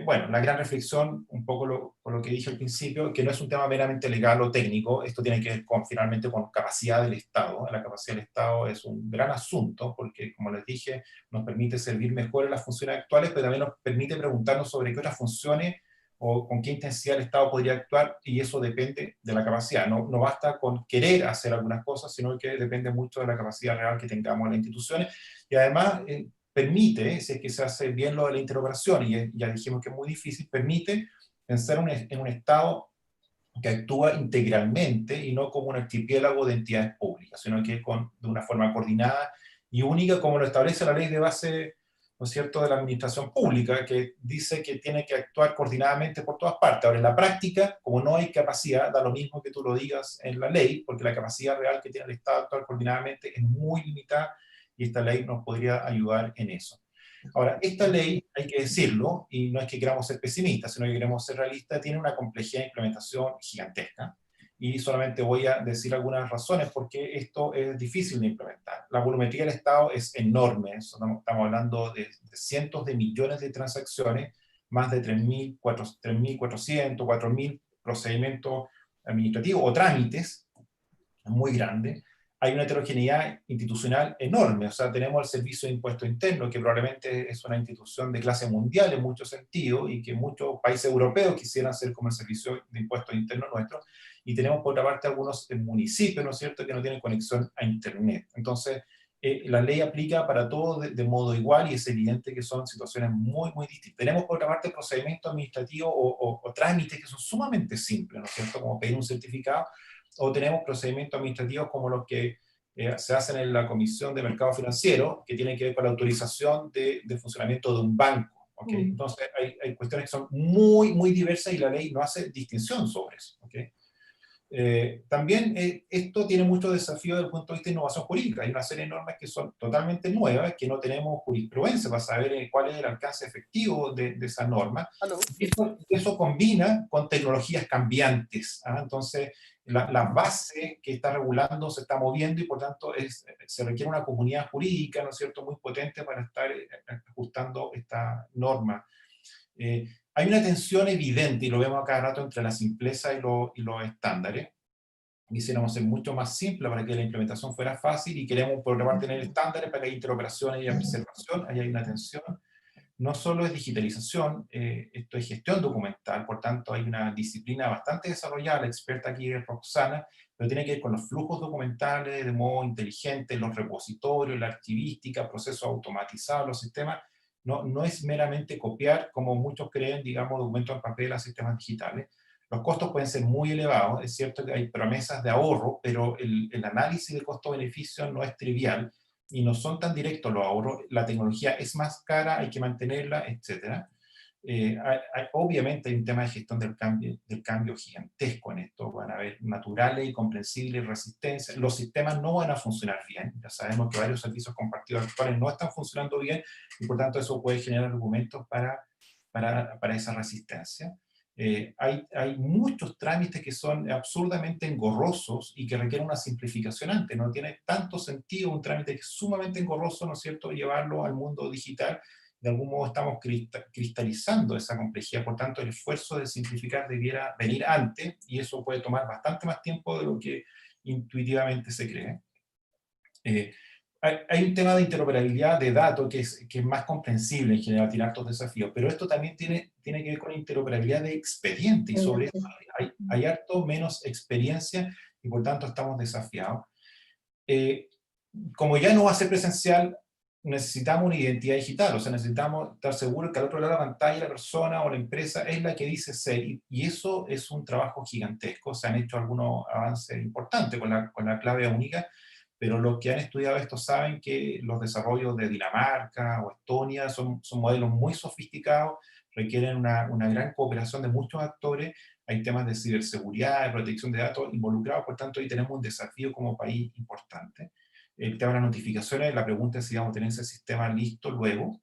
Bueno, la gran reflexión, un poco por lo que dije al principio, que no es un tema meramente legal o técnico, esto tiene que ver finalmente con capacidad del Estado. La capacidad del Estado es un gran asunto, porque, como les dije, nos permite servir mejor en las funciones actuales, pero también nos permite preguntarnos sobre qué otras funciones o con qué intensidad el Estado podría actuar, y eso depende de la capacidad. No basta con querer hacer algunas cosas, sino que depende mucho de la capacidad real que tengamos en las instituciones, y además permite, si es que se hace bien lo de la interoperación, y ya dijimos que es muy difícil, permite pensar en un Estado que actúa integralmente y no como un archipiélago de entidades públicas, sino que de una forma coordinada y única, como lo establece la ley de base, ¿no es cierto?, de la administración pública, que dice que tiene que actuar coordinadamente por todas partes. Ahora, en la práctica, como no hay capacidad, da lo mismo que tú lo digas en la ley, porque la capacidad real que tiene el Estado de actuar coordinadamente es muy limitada, y esta ley nos podría ayudar en eso. Ahora, esta ley, hay que decirlo, y no es que queramos ser pesimistas, sino que queremos ser realistas, tiene una complejidad de implementación gigantesca, y solamente voy a decir algunas razones por qué esto es difícil de implementar. La volumetría del Estado es enorme, estamos hablando de cientos de millones de transacciones, más de 3.400, 4.000 procedimientos administrativos o trámites, muy grande. Hay una heterogeneidad institucional enorme, o sea, tenemos el Servicio de Impuesto Interno, que probablemente es una institución de clase mundial en muchos sentidos, y que muchos países europeos quisieran ser como el Servicio de Impuesto Interno nuestro, y tenemos por otra parte algunos municipios, ¿no es cierto?, que no tienen conexión a Internet. Entonces, la ley aplica para todos de modo igual, y es evidente que son situaciones muy, muy distintas. Tenemos por otra parte procedimientos administrativos o trámites que son sumamente simples, ¿no es cierto?, como pedir un certificado, o tenemos procedimientos administrativos como los que se hacen en la Comisión de Mercado Financiero, que tienen que ver con la autorización de funcionamiento de un banco. ¿Okay? Entonces, hay cuestiones que son muy, muy diversas, y la ley no hace distinción sobre eso. ¿Okay? También esto tiene muchos desafíos desde el punto de vista de innovación jurídica. Hay una serie de normas que son totalmente nuevas, que no tenemos jurisprudencia para saber cuál es el alcance efectivo de esa norma. Eso combina con tecnologías cambiantes. Entonces, la base que está regulando se está moviendo, y por tanto se requiere una comunidad jurídica, ¿no es cierto?, muy potente para estar ajustando esta norma. Hay una tensión evidente, y lo vemos a cada rato, entre la simpleza y los estándares. Quisiéramos ser mucho más simple para que la implementación fuera fácil, y queremos por otra parte tener estándares para que haya interoperación y preservación. Ahí hay una tensión. No solo es digitalización, esto es gestión documental, por tanto hay una disciplina bastante desarrollada, la experta aquí es Roxana, pero tiene que ver con los flujos documentales de modo inteligente, los repositorios, la archivística, procesos automatizados, los sistemas. No es meramente copiar, como muchos creen, digamos, documentos en papel a sistemas digitales. Los costos pueden ser muy elevados, es cierto que hay promesas de ahorro, pero el análisis de costo-beneficio no es trivial, y no son tan directos los ahorros. La tecnología es más cara, hay que mantenerla, etc. Obviamente hay un tema de gestión del cambio gigantesco en esto. Van a haber naturales y comprensibles resistencias. Los sistemas no van a funcionar bien. Ya sabemos que varios servicios compartidos actuales no están funcionando bien, y por tanto eso puede generar argumentos para esa resistencia. Hay muchos trámites que son absurdamente engorrosos y que requieren una simplificación antes. No tiene tanto sentido un trámite que es sumamente engorroso, ¿no es cierto?, llevarlo al mundo digital. De algún modo estamos cristalizando esa complejidad, por tanto el esfuerzo de simplificar debiera venir antes, y eso puede tomar bastante más tiempo de lo que intuitivamente se cree. Hay un tema de interoperabilidad de datos que es más comprensible en general, tiene altos desafíos, pero esto también tiene que ver con interoperabilidad de expediente, y sobre eso hay harto menos experiencia, y por tanto estamos desafiados. Como ya no va a ser presencial, necesitamos una identidad digital, o sea, necesitamos estar seguros que al otro lado de la pantalla la persona o la empresa es la que dice ser, y eso es un trabajo gigantesco. Se han hecho algunos avances importantes con la clave única, pero los que han estudiado esto saben que los desarrollos de Dinamarca o Estonia son modelos muy sofisticados, requieren una gran cooperación de muchos actores, hay temas de ciberseguridad, de protección de datos involucrados, por tanto ahí tenemos un desafío como país importante. El tema de las notificaciones, la pregunta es si vamos a tener ese sistema listo luego.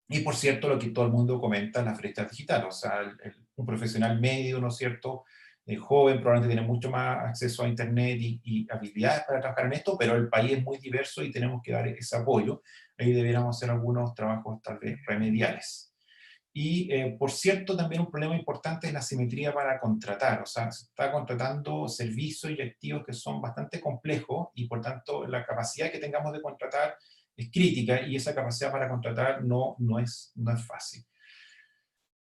Y por cierto, lo que todo el mundo comenta, las brechas digitales, o sea, un profesional medio, ¿no es cierto?, joven, probablemente tiene mucho más acceso a Internet y habilidades para trabajar en esto, pero el país es muy diverso y tenemos que dar ese apoyo. Ahí deberíamos hacer algunos trabajos tal vez remediales. Y, por cierto, también un problema importante es la simetría para contratar, o sea, se está contratando servicios y activos que son bastante complejos y por tanto la capacidad que tengamos de contratar es crítica y esa capacidad para contratar no es fácil.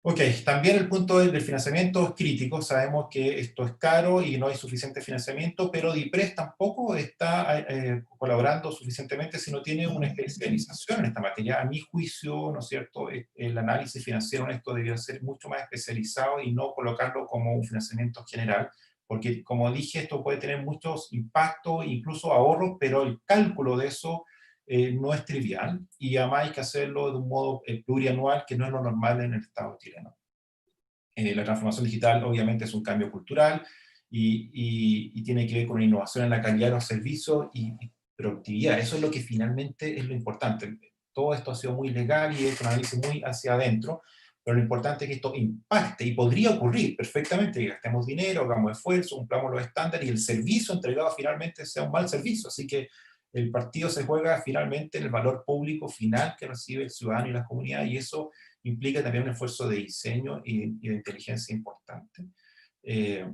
Ok, también el punto del financiamiento es crítico, sabemos que esto es caro y no hay suficiente financiamiento, pero DIPRES tampoco está colaborando suficientemente si no tiene una especialización en esta materia. A mi juicio, ¿no es cierto?, el análisis financiero en esto debería ser mucho más especializado y no colocarlo como un financiamiento general, porque como dije, esto puede tener muchos impactos, incluso ahorros, pero el cálculo de eso no es trivial, y además hay que hacerlo de un modo plurianual, que no es lo normal en el Estado chileno. La transformación digital obviamente es un cambio cultural, y tiene que ver con la innovación en la calidad de los servicios y productividad. Eso es lo que finalmente es lo importante. Todo esto ha sido muy legal y es un análisis muy hacia adentro, pero lo importante es que esto impacte, y podría ocurrir perfectamente, que gastemos dinero, hagamos esfuerzo, cumplamos los estándares, y el servicio entregado finalmente sea un mal servicio. Así que el partido se juega finalmente en el valor público final que recibe el ciudadano y la comunidad, y eso implica también un esfuerzo de diseño y de inteligencia importante. Eh,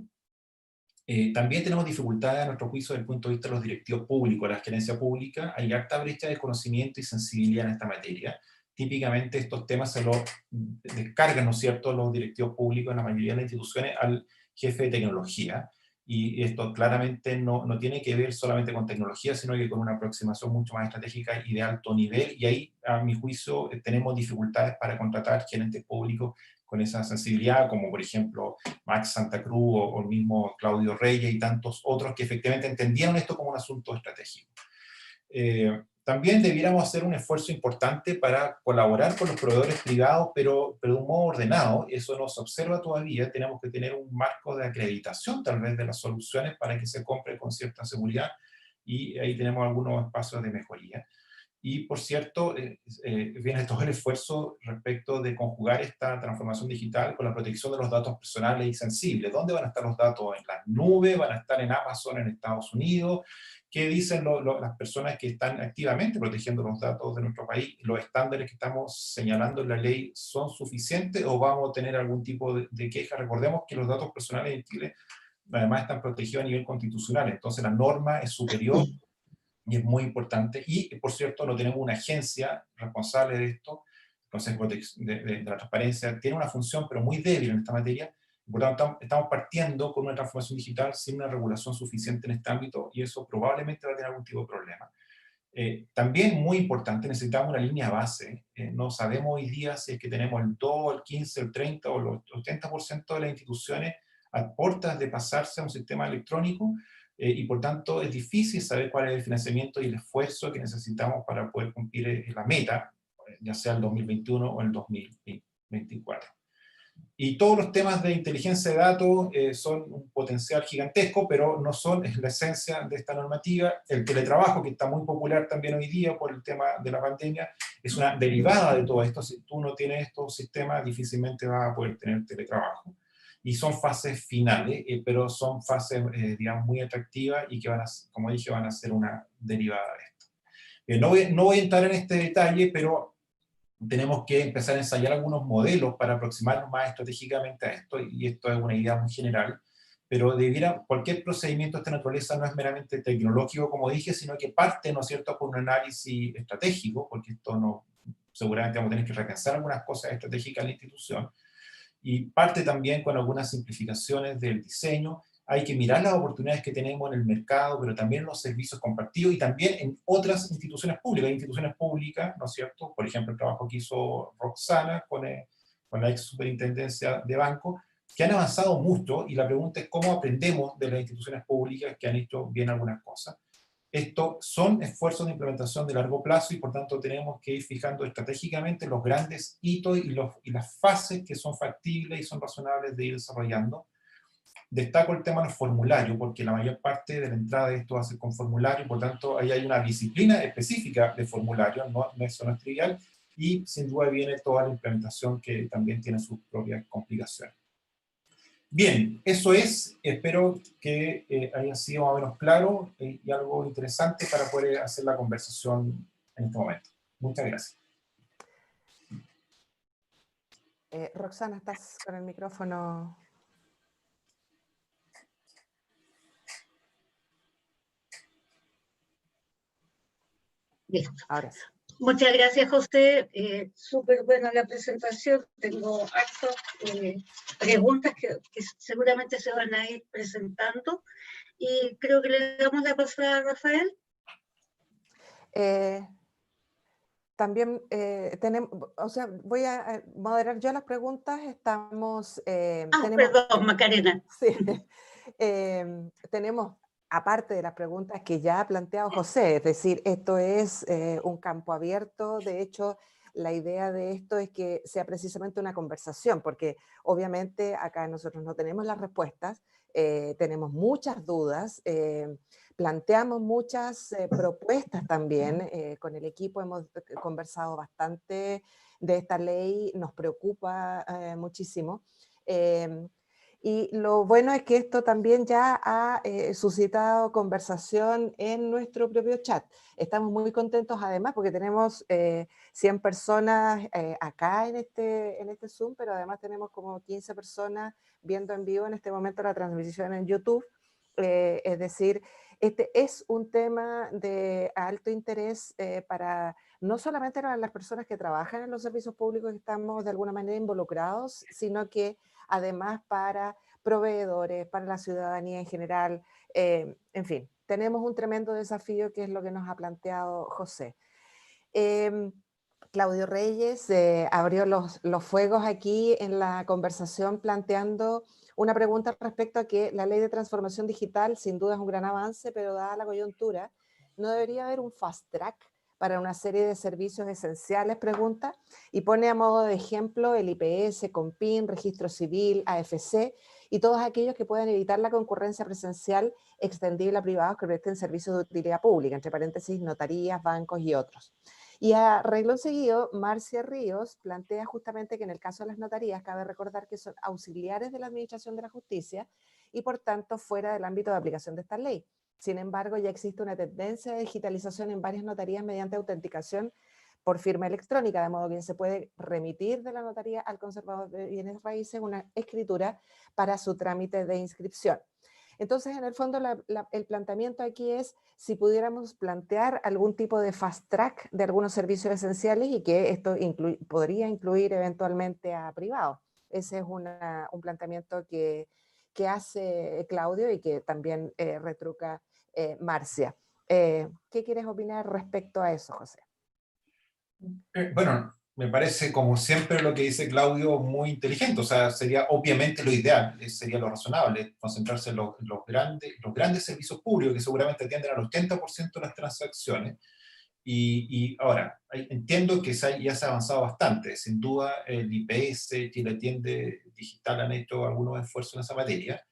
También tenemos dificultades a nuestro juicio desde el punto de vista de los directivos públicos, la gerencia pública. Hay alta brecha de conocimiento y sensibilidad en esta materia. Típicamente estos temas se los descargan, ¿no es cierto?, los directivos públicos en la mayoría de las instituciones al jefe de tecnología. Y esto claramente no tiene que ver solamente con tecnología, sino que con una aproximación mucho más estratégica y de alto nivel. Y ahí, a mi juicio, tenemos dificultades para contratar gerentes públicos con esa sensibilidad, como por ejemplo Max Santa Cruz o el mismo Claudio Reyes y tantos otros que efectivamente entendieron esto como un asunto estratégico. También debiéramos hacer un esfuerzo importante para colaborar con los proveedores privados, pero de un modo ordenado. Eso no se observa todavía. Tenemos que tener un marco de acreditación tal vez de las soluciones para que se compre con cierta seguridad, y ahí tenemos algunos espacios de mejoría. Y por cierto, viene todo el esfuerzo respecto de conjugar esta transformación digital con la protección de los datos personales y sensibles. ¿Dónde van a estar los datos? ¿En las nubes? ¿Van a estar en Amazon en Estados Unidos? ¿Qué dicen las personas que están activamente protegiendo los datos de nuestro país? ¿Los estándares que estamos señalando en la ley son suficientes o vamos a tener algún tipo de queja? Recordemos que los datos personales en Chile además están protegidos a nivel constitucional, entonces la norma es superior y es muy importante. Y, por cierto, no tenemos una agencia responsable de esto. El Consejo de la Transparencia tiene una función, pero muy débil en esta materia. Por lo tanto, estamos partiendo con una transformación digital sin una regulación suficiente en este ámbito, y eso probablemente va a tener algún tipo de problema. También muy importante, necesitamos una línea base. No sabemos hoy día si es que tenemos el 2, el 15, el 30 o el 80% de las instituciones a puertas de pasarse a un sistema electrónico, y por tanto es difícil saber cuál es el financiamiento y el esfuerzo que necesitamos para poder cumplir la meta, ya sea el 2021 o el 2024. Y todos los temas de inteligencia de datos son un potencial gigantesco, pero no son la esencia de esta normativa. El teletrabajo, que está muy popular también hoy día por el tema de la pandemia, es una derivada de todo esto. Si tú no tienes estos sistemas, difícilmente vas a poder tener teletrabajo. Y son fases finales, pero son fases, digamos, muy atractivas y que van a, como dije, van a ser una derivada de esto. No voy a entrar en este detalle, pero tenemos que empezar a ensayar algunos modelos para aproximarnos más estratégicamente a esto, y esto es una idea muy general, pero cualquier procedimiento de esta naturaleza no es meramente tecnológico, como dije, sino que parte, ¿no es cierto?, por un análisis estratégico, porque esto no, seguramente vamos a tener que repensar algunas cosas estratégicas en la institución, y parte también con algunas simplificaciones del diseño. Hay que mirar las oportunidades que tenemos en el mercado, pero también en los servicios compartidos y también en otras instituciones públicas. Hay instituciones públicas, ¿no es cierto? Por ejemplo, el trabajo que hizo Roxana con la ex superintendencia de banco, que han avanzado mucho, y la pregunta es cómo aprendemos de las instituciones públicas que han hecho bien algunas cosas. Esto son esfuerzos de implementación de largo plazo y por tanto tenemos que ir fijando estratégicamente los grandes hitos y las fases que son factibles y son razonables de ir desarrollando. Destaco el tema de los formularios, porque la mayor parte de la entrada de esto va a ser con formulario, por tanto ahí hay una disciplina específica de formularios, eso no es trivial, y sin duda viene toda la implementación que también tiene sus propias complicaciones. Bien, eso es, espero que haya sido más o menos claro y algo interesante para poder hacer la conversación en este momento. Muchas gracias. Roxana, estás con el micrófono. Listo. Ahora sí. Muchas gracias, José. Súper buena la presentación. Tengo hartas preguntas que seguramente se van a ir presentando. Y creo que le damos la palabra a Rafael. También tenemos, o sea, voy a moderar yo las preguntas. Estamos... Perdón, Macarena. Sí, tenemos, aparte de las preguntas que ya ha planteado José, es decir, esto es un campo abierto. De hecho, la idea de esto es que sea precisamente una conversación, porque obviamente acá nosotros no tenemos las respuestas, tenemos muchas dudas, planteamos muchas propuestas también. Con el equipo hemos conversado bastante de esta ley, nos preocupa muchísimo. Y lo bueno es que esto también ya ha suscitado conversación en nuestro propio chat. Estamos muy contentos además porque tenemos 100 personas acá en este Zoom, pero además tenemos como 15 personas viendo en vivo en este momento la transmisión en YouTube. Es decir, este es un tema de alto interés para no solamente para las personas que trabajan en los servicios públicos que estamos de alguna manera involucrados, sino que además para proveedores, para la ciudadanía en general. En fin, tenemos un tremendo desafío que es lo que nos ha planteado José. Claudio Reyes abrió los fuegos aquí en la conversación planteando una pregunta respecto a que la ley de transformación digital sin duda es un gran avance, pero dada la coyuntura, ¿no debería haber un fast track para una serie de servicios esenciales? Pregunta, y pone a modo de ejemplo el IPS, COMPIN, Registro Civil, AFC y todos aquellos que puedan evitar la concurrencia presencial extendible a privados que presten servicios de utilidad pública, entre paréntesis, notarías, bancos y otros. Y a renglón seguido, Marcia Ríos plantea justamente que en el caso de las notarías cabe recordar que son auxiliares de la administración de la justicia y por tanto fuera del ámbito de aplicación de esta ley. Sin embargo, ya existe una tendencia de digitalización en varias notarías mediante autenticación por firma electrónica, de modo que se puede remitir de la notaría al conservador de bienes raíces una escritura para su trámite de inscripción. Entonces, en el fondo, el planteamiento aquí es si pudiéramos plantear algún tipo de fast track de algunos servicios esenciales y que esto podría incluir eventualmente a privados. Ese es un planteamiento que hace Claudio y que también retruca Marcia. ¿Qué quieres opinar respecto a eso, José? Bueno, me parece, como siempre, lo que dice Claudio muy inteligente. O sea, sería obviamente lo ideal, sería lo razonable, concentrarse en los grandes servicios públicos que seguramente atienden al 80% de las transacciones. Y ahora, entiendo que ya se ha avanzado bastante. Sin duda, el IPS, Chile Atiende Digital han hecho algunos esfuerzos en esa materia.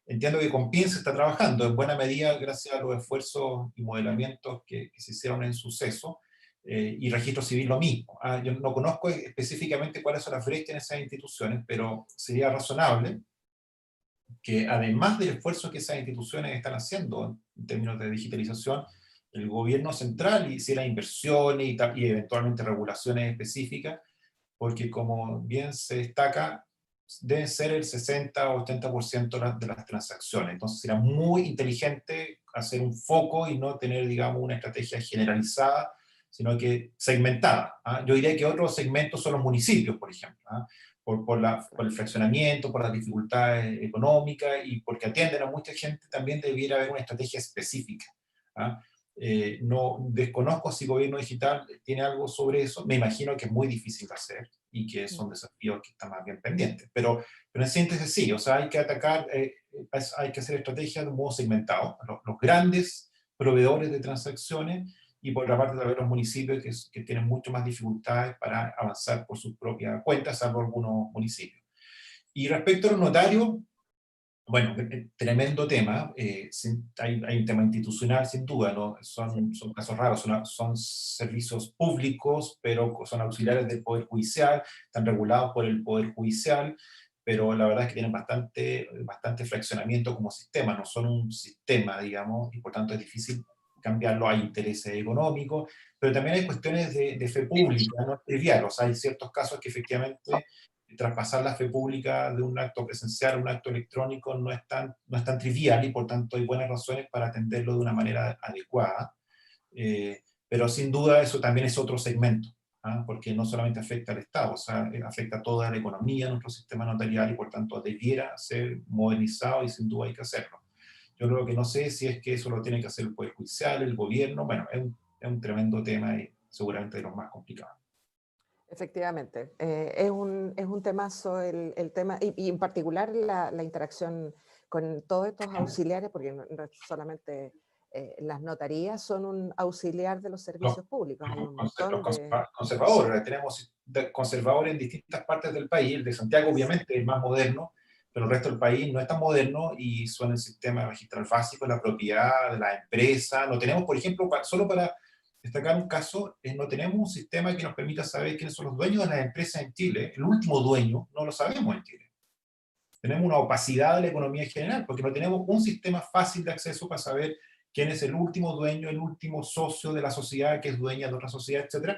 Entiendo que con PIN se está trabajando en buena medida gracias a los esfuerzos y modelamientos que se hicieron en Suceso. Y Registro Civil lo mismo. Yo no conozco específicamente cuáles son las brechas en esas instituciones, pero sería razonable que además del esfuerzo que esas instituciones están haciendo en términos de digitalización, el gobierno central hiciera inversiones y eventualmente regulaciones específicas, porque como bien se destaca, deben ser el 60 o 80% de las transacciones. Entonces será muy inteligente hacer un foco y no tener, digamos, una estrategia generalizada, sino que segmentada. Yo diría que otros segmentos son los municipios, por ejemplo, por el fraccionamiento, por las dificultades económicas y porque atienden a mucha gente, también debiera haber una estrategia específica. No desconozco si gobierno digital tiene algo sobre eso, me imagino que es muy difícil de hacer y que son desafíos que están más bien pendientes, pero en síntesis sí, o sea, hay que atacar, hay que hacer estrategias de un modo segmentado, los grandes proveedores de transacciones, y por otra parte también los municipios que tienen mucho más dificultades para avanzar por sus propias cuentas, salvo algunos municipios. Y respecto a los notarios, bueno, tremendo tema. Hay un tema institucional, sin duda, ¿no? Son casos raros, son servicios públicos, pero son auxiliares del Poder Judicial, están regulados por el Poder Judicial, pero la verdad es que tienen bastante fraccionamiento como sistema, no son un sistema, digamos, y por tanto es difícil cambiarlo. Hay intereses económicos, pero también hay cuestiones de fe pública, no es trivial. O sea, hay ciertos casos que efectivamente traspasar la fe pública de un acto presencial a un acto electrónico no es tan trivial, y por tanto hay buenas razones para atenderlo de una manera adecuada. Pero sin duda eso también es otro segmento, ¿ah? Porque no solamente afecta al Estado, o sea, afecta a toda la economía, nuestro sistema notarial, y por tanto debiera ser modernizado, y sin duda hay que hacerlo. Yo creo que no sé si es que eso lo tiene que hacer el Poder Judicial, el gobierno. Bueno, es un tremendo tema y seguramente de los más complicados. Efectivamente, es un temazo el tema, y en particular la interacción con todos estos auxiliares, porque no es solamente las notarías son un auxiliar de los servicios públicos. Hay un montón de... Conservadores, tenemos conservadores en distintas partes del país. El de Santiago obviamente es más moderno, pero el resto del país no es tan moderno, y son el sistema registral básico, la propiedad de la empresa. No tenemos, por ejemplo, solo para destacar un caso, no tenemos un sistema que nos permita saber quiénes son los dueños de las empresas en Chile. El último dueño no lo sabemos en Chile. Tenemos una opacidad de la economía en general, porque no tenemos un sistema fácil de acceso para saber quién es el último dueño, el último socio de la sociedad que es dueña de otra sociedad, etc.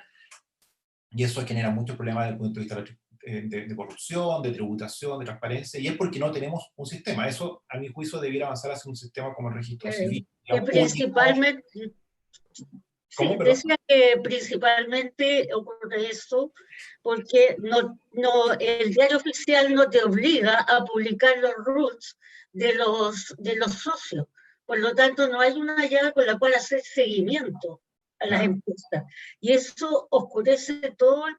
Y eso genera muchos problemas desde el punto de vista de corrupción, de tributación, de transparencia, y es porque no tenemos un sistema. Eso, a mi juicio, debiera avanzar hacia un sistema como el registro civil. Principalmente, sí, decía que principalmente ocurre esto porque el diario oficial no te obliga a publicar los roots de los socios. Por lo tanto, no hay una llave con la cual hacer seguimiento a las empresas. Y eso oscurece todo el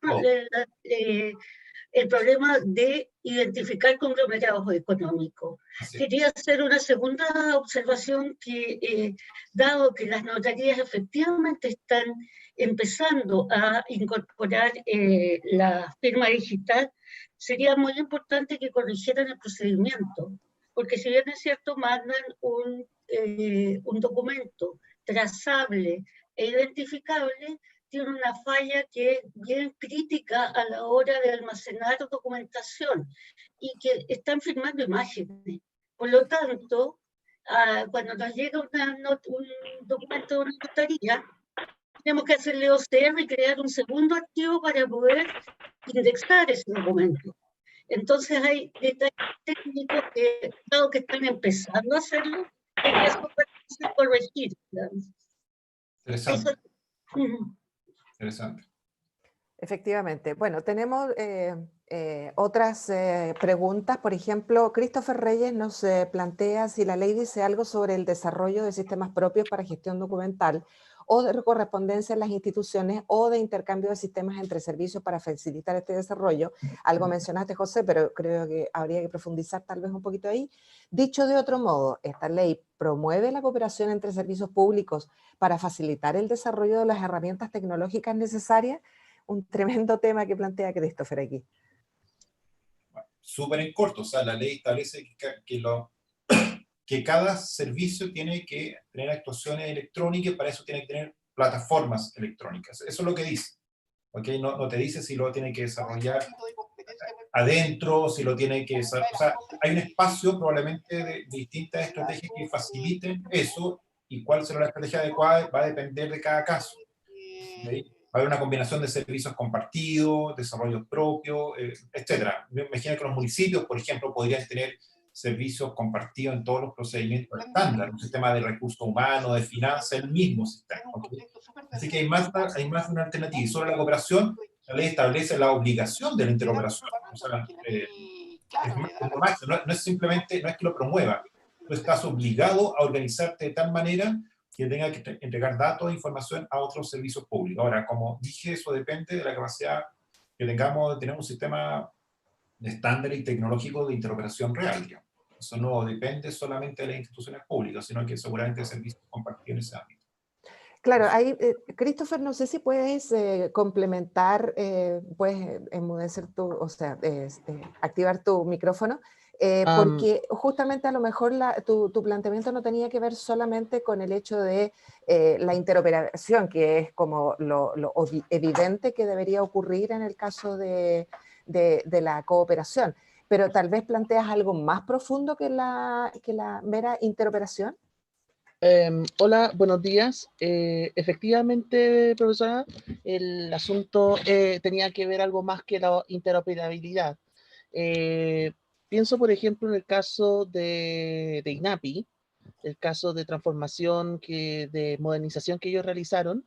problema de identificar conglomerados económicos. Quería hacer una segunda observación que, dado que las notarías efectivamente están empezando a incorporar la firma digital, sería muy importante que corrigieran el procedimiento, porque si bien es cierto, mandan un documento trazable e identificable, tiene una falla que es bien crítica a la hora de almacenar documentación, y que están firmando imágenes. Por lo tanto, cuando nos llega un documento de una notaría, tenemos que hacerle OCR y crear un segundo archivo para poder indexar ese documento. Entonces hay detalles técnicos que, dado que están empezando a hacerlo, hay que corregir. Interesante. Interesante. Efectivamente. Bueno, tenemos otras preguntas. Por ejemplo, Christopher Reyes nos plantea si la ley dice algo sobre el desarrollo de sistemas propios para gestión documental, o de correspondencia en las instituciones, o de intercambio de sistemas entre servicios para facilitar este desarrollo. Algo mencionaste, José, pero creo que habría que profundizar tal vez un poquito ahí. Dicho de otro modo, ¿esta ley promueve la cooperación entre servicios públicos para facilitar el desarrollo de las herramientas tecnológicas necesarias? Un tremendo tema que plantea Christopher aquí. Súper en corto, o sea, la ley establece que cada servicio tiene que tener actuaciones electrónicas, y para eso tiene que tener plataformas electrónicas. Eso es lo que dice. ¿Okay? No te dice si lo tiene que desarrollar adentro, si lo tiene que... O sea, hay un espacio probablemente de distintas estrategias que faciliten eso, y cuál será la estrategia adecuada va a depender de cada caso. ¿Okay? Va a haber una combinación de servicios compartidos, desarrollos propios, etc. Me imagino que los municipios, por ejemplo, podrían tener servicios compartidos en todos los procedimientos estándar, un sistema de recursos humanos, de finanzas, el mismo sistema. ¿Okay? Así que hay más de una alternativa. Y sobre la cooperación, la ley establece la obligación de la interoperación. O sea, no es simplemente, no es que lo promueva, tú estás obligado a organizarte de tal manera que tenga que entregar datos e información a otros servicios públicos. Ahora, como dije, eso depende de la capacidad que tengamos de tener un sistema de estándar y tecnológico de interoperación real, digamos. Eso no depende solamente de las instituciones públicas, sino que seguramente servicios compartidos en ese ámbito. Claro, ahí, Christopher, no sé si puedes complementar, puedes enmudecer o sea, activar tu micrófono, porque justamente a lo mejor tu planteamiento no tenía que ver solamente con el hecho de la interoperación, que es como lo evidente que debería ocurrir en el caso de la cooperación, pero tal vez planteas algo más profundo que la mera interoperación. Hola, buenos días. Efectivamente, profesora, el asunto tenía que ver algo más que la interoperabilidad. Pienso, por ejemplo, en el caso de INAPI, el caso de transformación, de modernización que ellos realizaron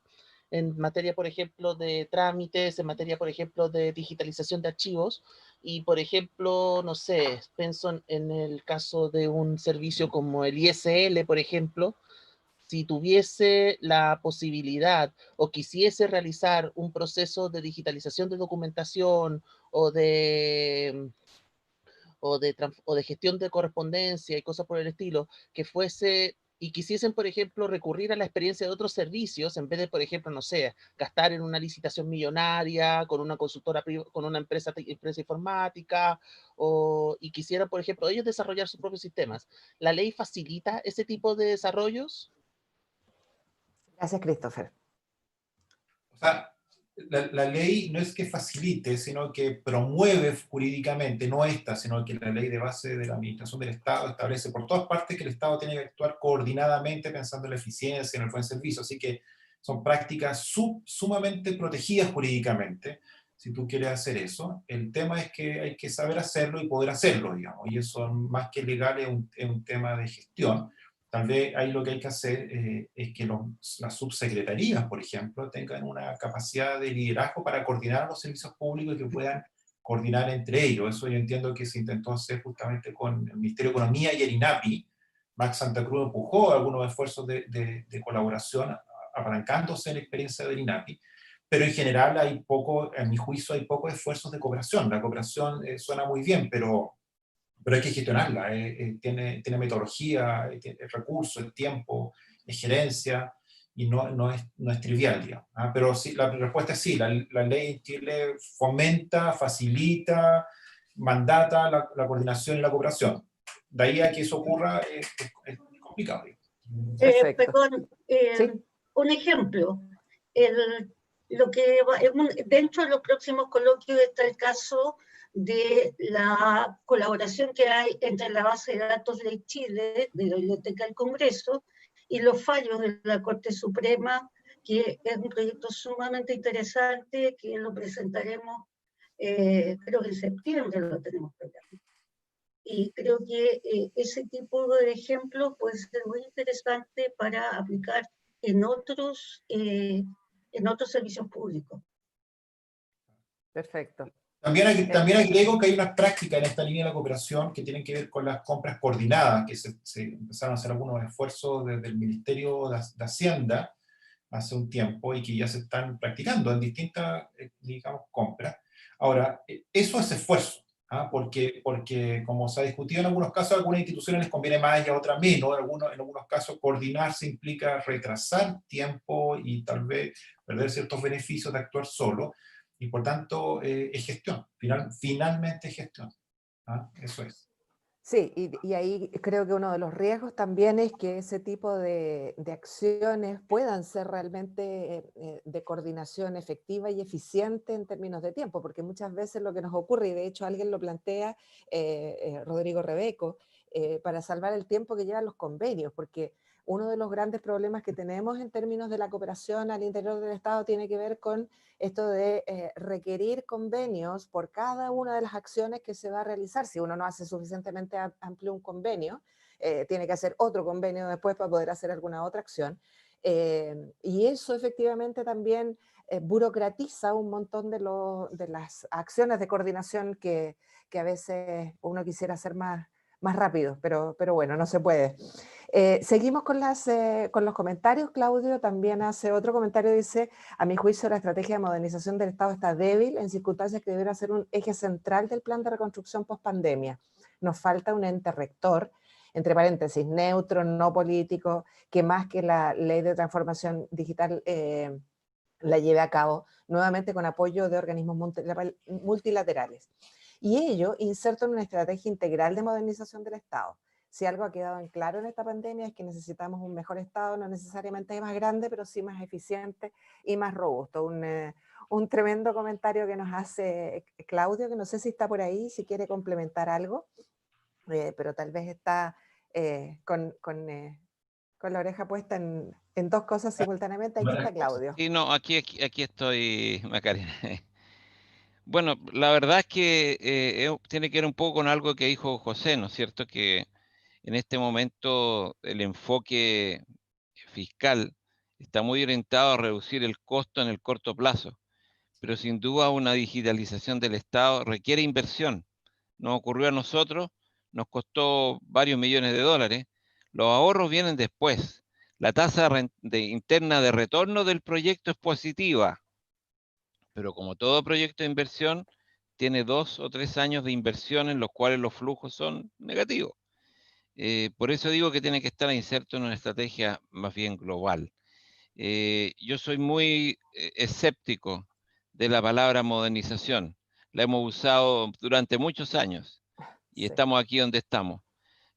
en materia, por ejemplo, de trámites, en materia, por ejemplo, de digitalización de archivos. Y, por ejemplo, no sé, pienso en el caso de un servicio como el ISL, por ejemplo, si tuviese la posibilidad o quisiese realizar un proceso de digitalización de documentación o de gestión de correspondencia y cosas por el estilo, que fuese y quisiesen, por ejemplo, recurrir a la experiencia de otros servicios, en vez de, por ejemplo, no sé, gastar en una licitación millonaria con una consultora, con una empresa informática, y quisieran, por ejemplo, ellos desarrollar sus propios sistemas. ¿La ley facilita ese tipo de desarrollos? Gracias, Christopher. O sea, la ley no es que facilite, sino que promueve jurídicamente, no esta, sino que la ley de base de la administración del Estado establece por todas partes que el Estado tiene que actuar coordinadamente pensando en la eficiencia, en el buen servicio. Así que son prácticas sumamente protegidas jurídicamente, si tú quieres hacer eso. El tema es que hay que saber hacerlo y poder hacerlo, digamos, y eso más que legal es un tema de gestión. Tal vez ahí lo que hay que hacer es que las subsecretarías, por ejemplo, tengan una capacidad de liderazgo para coordinar los servicios públicos y que puedan coordinar entre ellos. Eso yo entiendo que se intentó hacer justamente con el Ministerio de Economía y el INAPI. Max Santa Cruz empujó algunos esfuerzos de colaboración apalancándose en la experiencia del INAPI, pero en general hay poco, en mi juicio, hay pocos esfuerzos de cooperación. La cooperación suena muy bien, pero hay que gestionarla, tiene metodología, tiene recursos, tiempo, gerencia, y no es trivial, digamos. Pero sí, la respuesta es sí, la ley en Chile fomenta, facilita, mandata la coordinación y la cooperación. De ahí a que eso ocurra es complicado. Perdón, ¿Sí? un ejemplo. Dentro de los próximos coloquios está el caso de la colaboración que hay entre la base de datos de Chile, de la Biblioteca del Congreso, y los fallos de la Corte Suprema, que es un proyecto sumamente interesante, que lo presentaremos, creo que en septiembre lo tenemos programado. Y creo que ese tipo de ejemplos puede ser muy interesante para aplicar en otros servicios públicos. Perfecto. También agrego que hay una práctica en esta línea de la cooperación que tienen que ver con las compras coordinadas, que se empezaron a hacer algunos esfuerzos desde el Ministerio de Hacienda hace un tiempo y que ya se están practicando en distintas, digamos, compras. Ahora, eso es esfuerzo, porque como se ha discutido en algunos casos, a algunas instituciones les conviene más y a otras menos. En algunos casos, coordinarse implica retrasar tiempo y tal vez perder ciertos beneficios de actuar solo. Y por tanto, es gestión. Finalmente es gestión. Eso es. Sí, y ahí creo que uno de los riesgos también es que ese tipo de acciones puedan ser realmente de coordinación efectiva y eficiente en términos de tiempo, porque muchas veces lo que nos ocurre, y de hecho alguien lo plantea, Rodrigo Rebeco, para salvar el tiempo que llevan los convenios, porque uno de los grandes problemas que tenemos en términos de la cooperación al interior del Estado tiene que ver con esto de requerir convenios por cada una de las acciones que se va a realizar. Si uno no hace suficientemente amplio un convenio, tiene que hacer otro convenio después para poder hacer alguna otra acción. Y eso efectivamente también burocratiza un montón de las acciones de coordinación que a veces uno quisiera hacer más rápido, pero bueno, no se puede. Seguimos con los comentarios. Claudio también hace otro comentario, dice: a mi juicio la estrategia de modernización del Estado está débil en circunstancias que debiera ser un eje central del plan de reconstrucción post-pandemia. nos falta un ente rector, entre paréntesis, neutro, no político, que más que la ley de transformación digital la lleve a cabo, nuevamente con apoyo de organismos multilaterales. Y ello inserto en una estrategia integral de modernización del Estado. Si algo ha quedado en claro en esta pandemia es que necesitamos un mejor Estado, no necesariamente más grande, pero sí más eficiente y más robusto. Un tremendo comentario que nos hace Claudio, que no sé si está por ahí, si quiere complementar algo, pero tal vez está con la oreja puesta en dos cosas simultáneamente. Aquí está Claudio. Sí, no, aquí estoy, Macarena. Bueno, la verdad es que tiene que ver un poco con algo que dijo José, ¿no es cierto? Que en este momento el enfoque fiscal está muy orientado a reducir el costo en el corto plazo, pero sin duda una digitalización del Estado requiere inversión. Nos ocurrió a nosotros, nos costó varios millones de dólares, los ahorros vienen después. La tasa interna de retorno del proyecto es positiva, pero como todo proyecto de inversión, tiene 2 o 3 años de inversión en los cuales los flujos son negativos. Por eso digo que tiene que estar inserto en una estrategia más bien global. Yo soy muy escéptico de la palabra modernización. La hemos usado durante muchos años y Sí. estamos aquí donde estamos.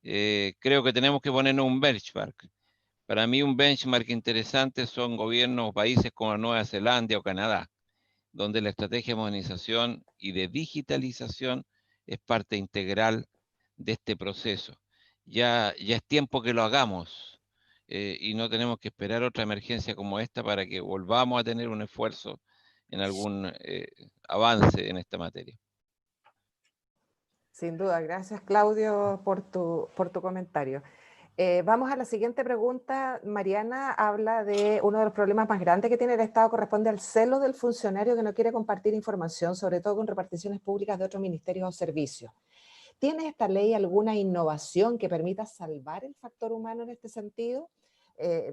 Creo que tenemos que ponernos un benchmark. Para mí un benchmark interesante son gobiernos o países como Nueva Zelanda o Canadá, donde la estrategia de modernización y de digitalización es parte integral de este proceso. Ya es tiempo que lo hagamos y no tenemos que esperar otra emergencia como esta para que volvamos a tener un esfuerzo en algún avance en esta materia. Sin duda, gracias Claudio por tu comentario. Vamos a la siguiente pregunta. Mariana habla de uno de los problemas más grandes que tiene el Estado, corresponde al celo del funcionario que no quiere compartir información, sobre todo con reparticiones públicas de otros ministerios o servicios. ¿Tiene esta ley alguna innovación que permita salvar el factor humano en este sentido?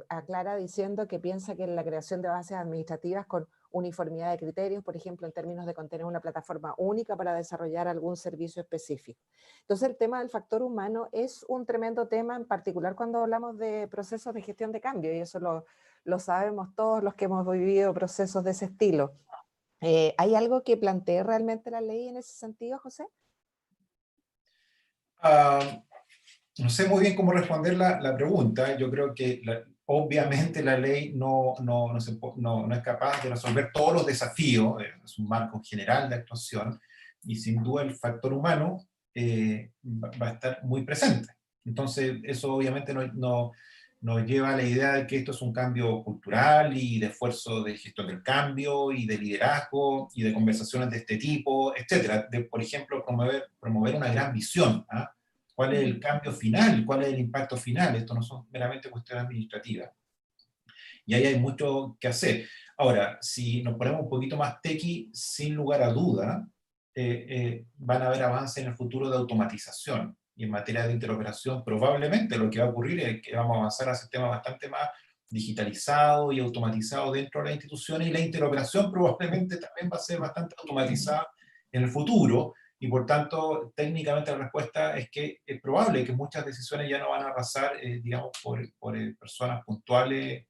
Aclara diciendo que piensa que la creación de bases administrativas con uniformidad de criterios, por ejemplo, en términos de contener una plataforma única para desarrollar algún servicio específico. Entonces, el tema del factor humano es un tremendo tema, en particular cuando hablamos de procesos de gestión de cambio, y eso lo sabemos todos los que hemos vivido procesos de ese estilo. ¿Hay algo que plantee realmente la ley en ese sentido, José? No sé muy bien cómo responder la pregunta. Yo creo que obviamente la ley no es capaz de resolver todos los desafíos, es un marco general de actuación, y sin duda el factor humano va a estar muy presente. Entonces eso obviamente nos lleva a la idea de que esto es un cambio cultural y de esfuerzo de gestión del cambio y de liderazgo y de conversaciones de este tipo, etcétera. De, por ejemplo, promover una gran visión, ¿ah? ¿Cuál es el cambio final? ¿Cuál es el impacto final? Esto no son meramente cuestiones administrativas. Y ahí hay mucho que hacer. Ahora, si nos ponemos un poquito más tequi, sin lugar a duda, van a haber avances en el futuro de automatización. Y en materia de interoperación, probablemente lo que va a ocurrir es que vamos a avanzar a sistemas bastante más digitalizados y automatizados dentro de las instituciones, y la interoperación probablemente también va a ser bastante automatizada en el futuro. Y por tanto, técnicamente la respuesta es que es probable que muchas decisiones ya no van a pasar, digamos, por personas puntuales,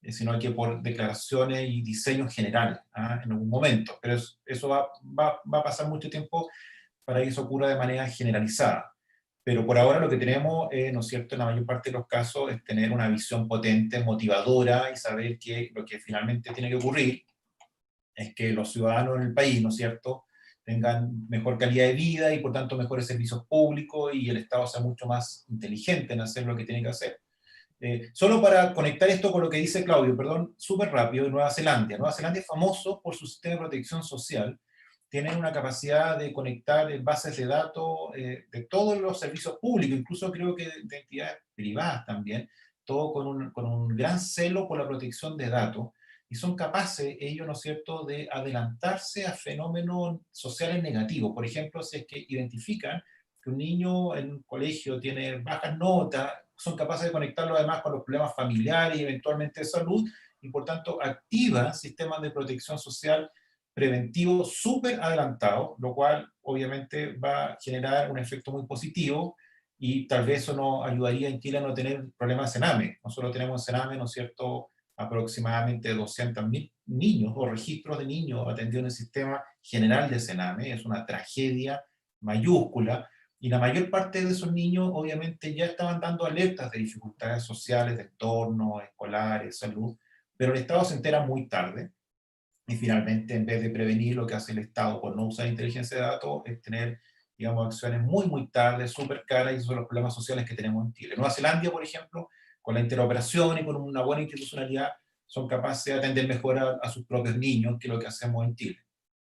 sino que por declaraciones y diseños generales, ¿ah? En algún momento. Pero eso va a pasar mucho tiempo para que eso ocurra de manera generalizada. Pero por ahora lo que tenemos, ¿no es cierto?, en la mayor parte de los casos, es tener una visión potente, motivadora, y saber que lo que finalmente tiene que ocurrir es que los ciudadanos en el país, ¿no es cierto?, tengan mejor calidad de vida y por tanto mejores servicios públicos, y el Estado sea mucho más inteligente en hacer lo que tiene que hacer. Solo para conectar esto con lo que dice Claudio, perdón, súper rápido, de Nueva Zelanda. Nueva Zelanda es famoso por su sistema de protección social. Tienen una capacidad de conectar bases de datos de todos los servicios públicos, incluso creo que de entidades privadas también, todo con un gran celo por la protección de datos. Y son capaces ellos, ¿no es cierto?, de adelantarse a fenómenos sociales negativos. Por ejemplo, si es que identifican que un niño en un colegio tiene bajas notas, son capaces de conectarlo además con los problemas familiares y eventualmente de salud, y por tanto activan sistemas de protección social preventivo súper adelantado, lo cual obviamente va a generar un efecto muy positivo, y tal vez eso nos ayudaría en Chile a no tener problemas de Sename. Nosotros tenemos en Sename, ¿no es cierto?, aproximadamente 200.000 niños o registros de niños atendidos en el sistema general de Sename. Es una tragedia mayúscula, y la mayor parte de esos niños obviamente ya estaban dando alertas de dificultades sociales, de entorno, escolares, salud, pero el Estado se entera muy tarde, y finalmente, en vez de prevenir, lo que hace el Estado por no usar inteligencia de datos es tener, digamos, acciones muy, muy tarde, súper caras, y esos son los problemas sociales que tenemos en Chile. Nueva Zelanda, por ejemplo, con la interoperación y con una buena institucionalidad, son capaces de atender mejor a sus propios niños que lo que hacemos en Chile.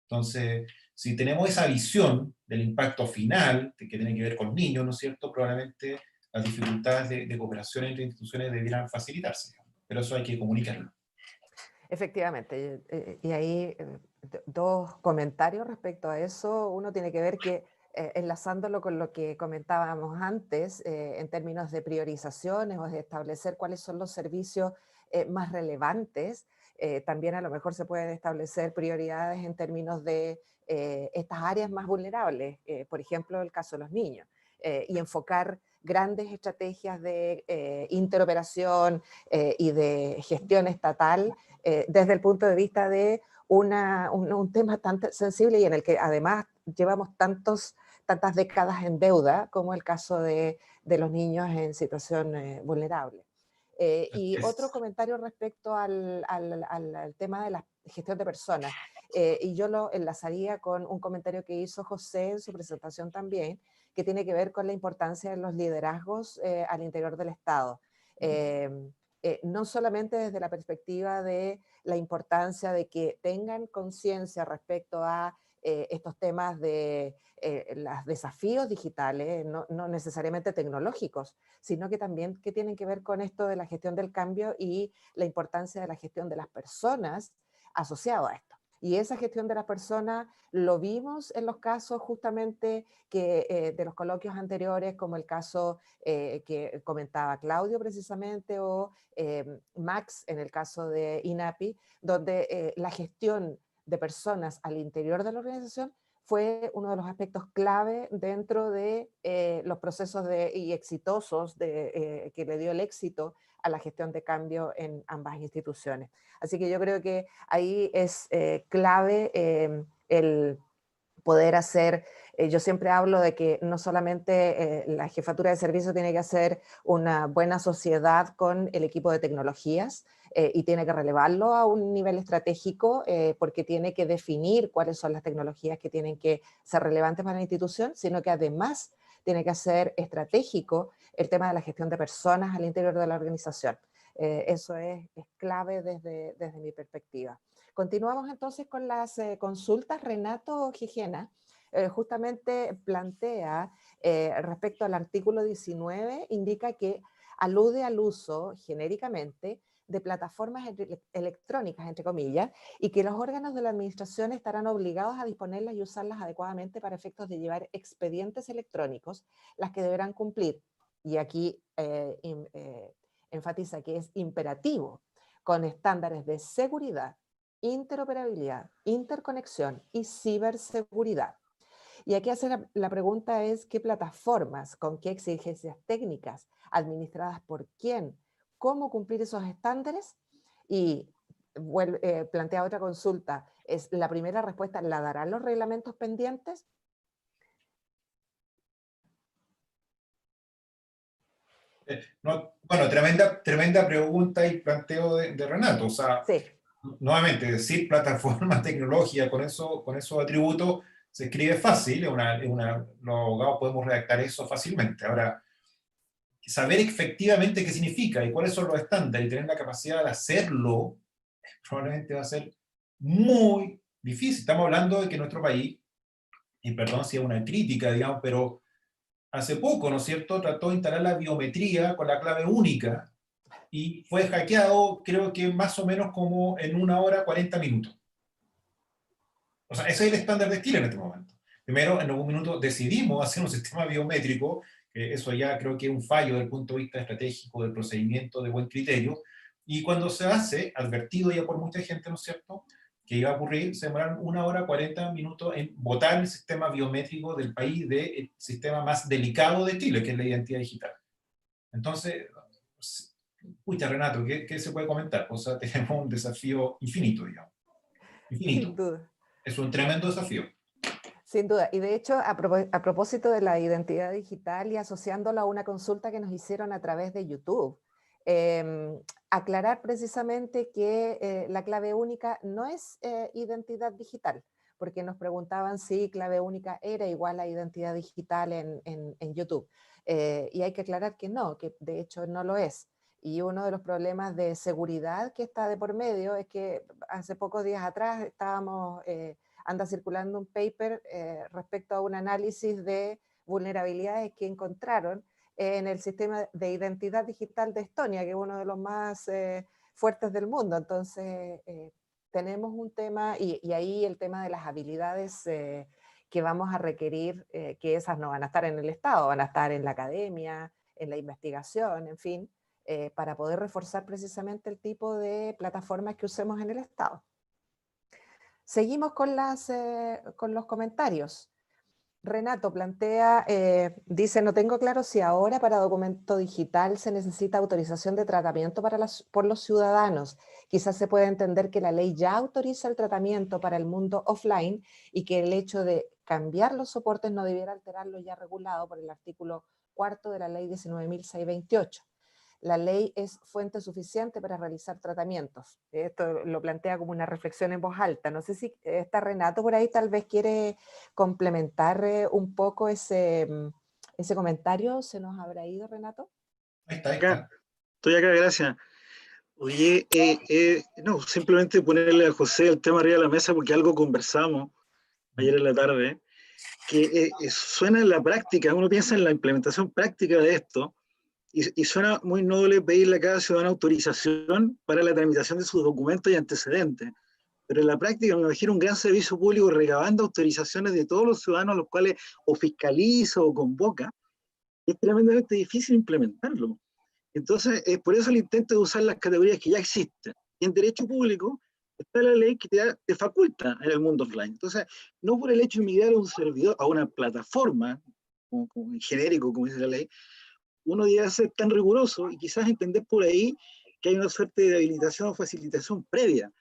Entonces, si tenemos esa visión del impacto final, que tiene que ver con niños, ¿no es cierto?, probablemente las dificultades de cooperación entre instituciones debieran facilitarse, pero eso hay que comunicarlo. Efectivamente, y ahí dos comentarios respecto a eso. Uno tiene que ver que, enlazándolo con lo que comentábamos antes, en términos de priorizaciones o de establecer cuáles son los servicios más relevantes, también a lo mejor se pueden establecer prioridades en términos de estas áreas más vulnerables, por ejemplo, el caso de los niños, y enfocar grandes estrategias de interoperación y de gestión estatal desde el punto de vista de un tema tan sensible y en el que además llevamos tantas décadas en deuda, como el caso de los niños en situación vulnerable. Y otro comentario respecto al tema de la gestión de personas, y yo lo enlazaría con un comentario que hizo José en su presentación también, que tiene que ver con la importancia de los liderazgos al interior del Estado. No solamente desde la perspectiva de la importancia de que tengan conciencia respecto a estos temas de los desafíos digitales, no necesariamente tecnológicos, sino que también que tienen que ver con esto de la gestión del cambio y la importancia de la gestión de las personas asociado a esto. Y esa gestión de las personas lo vimos en los casos justamente que, de los coloquios anteriores, como el caso que comentaba Claudio precisamente, o Max en el caso de INAPI, donde la gestión de personas al interior de la organización fue uno de los aspectos clave dentro de los procesos y exitosos que le dio el éxito a la gestión de cambio en ambas instituciones. Así que yo creo que ahí es clave el poder hacer, yo siempre hablo de que no solamente la jefatura de servicio tiene que hacer una buena sociedad con el equipo de tecnologías y tiene que relevarlo a un nivel estratégico porque tiene que definir cuáles son las tecnologías que tienen que ser relevantes para la institución, sino que además tiene que hacer estratégico el tema de la gestión de personas al interior de la organización. Eso es clave desde mi perspectiva. Continuamos entonces con las consultas. Renato Gijena justamente plantea respecto al artículo 19, indica que alude al uso genéricamente de plataformas electrónicas, entre comillas, y que los órganos de la administración estarán obligados a disponerlas y usarlas adecuadamente para efectos de llevar expedientes electrónicos, las que deberán cumplir, y aquí enfatiza que es imperativo, con estándares de seguridad, interoperabilidad, interconexión y ciberseguridad. Y aquí hace la pregunta es, ¿qué plataformas, con qué exigencias técnicas, administradas por quién, cómo cumplir esos estándares? Y plantea otra consulta, es la primera respuesta, ¿la darán los reglamentos pendientes? No, bueno, tremenda pregunta y planteo de Renato. O sea, Sí. Nuevamente, decir plataforma tecnológica con esos atributos se escribe fácil, los abogados podemos redactar eso fácilmente. Ahora, saber efectivamente qué significa y cuáles son los estándares y tener la capacidad de hacerlo, probablemente va a ser muy difícil. Estamos hablando de que nuestro país, y perdón si es una crítica, digamos, pero hace poco, ¿no es cierto?, trató de instalar la biometría con la clave única, y fue hackeado, creo que más o menos como en 1 hora 40 minutos. O sea, ese es el estándar de Chile en este momento. Primero, en algún minuto decidimos hacer un sistema biométrico, eso ya creo que es un fallo desde el punto de vista estratégico, del procedimiento, de buen criterio, y cuando se hace, advertido ya por mucha gente, ¿no es cierto?, que iba a ocurrir, se demoraron 1 hora 40 minutos en votar el sistema biométrico del país, del sistema más delicado de Chile, que es la identidad digital. Entonces, pucha, Renato, ¿qué se puede comentar? O sea, tenemos un desafío infinito, digamos. Infinito. Sin duda. Es un tremendo desafío. Sin duda. Y de hecho, a propósito de la identidad digital y asociándola a una consulta que nos hicieron a través de YouTube, aclarar precisamente que la clave única no es identidad digital, porque nos preguntaban si clave única era igual a identidad digital en YouTube. Y hay que aclarar que no, que de hecho no lo es. Y uno de los problemas de seguridad que está de por medio es que hace pocos días atrás anda circulando un paper respecto a un análisis de vulnerabilidades que encontraron en el sistema de identidad digital de Estonia, que es uno de los más fuertes del mundo. Entonces, tenemos un tema, y ahí el tema de las habilidades que vamos a requerir, que esas no van a estar en el Estado, van a estar en la academia, en la investigación, en fin, para poder reforzar precisamente el tipo de plataformas que usemos en el Estado. Seguimos con los comentarios. Renato plantea, dice, no tengo claro si ahora para documento digital se necesita autorización de tratamiento por los ciudadanos. Quizás se puede entender que la ley ya autoriza el tratamiento para el mundo offline y que el hecho de cambiar los soportes no debiera alterar lo ya regulado por el artículo 4 de la ley 19.628. La ley es fuente suficiente para realizar tratamientos. Esto lo plantea como una reflexión en voz alta. No sé si está Renato por ahí, tal vez quiere complementar un poco ese comentario. ¿Se nos habrá ido, Renato? Ahí está. Estoy acá, gracias. Oye, no, simplemente ponerle a José el tema arriba de la mesa porque algo conversamos ayer en la tarde, que suena en la práctica, uno piensa en la implementación práctica de esto, y suena muy noble pedirle a cada ciudadano autorización para la tramitación de sus documentos y antecedentes. Pero en la práctica me imagino un gran servicio público recabando autorizaciones de todos los ciudadanos a los cuales o fiscaliza o convoca. Es tremendamente difícil implementarlo. Entonces, por eso el intento de usar las categorías que ya existen. Y en derecho público está la ley que te faculta en el mundo offline. Entonces, no por el hecho de migrar a un servidor, a una plataforma, como en genérico, como dice la ley, uno debe ser tan riguroso y quizás entender por ahí que hay una suerte de habilitación o facilitación previa,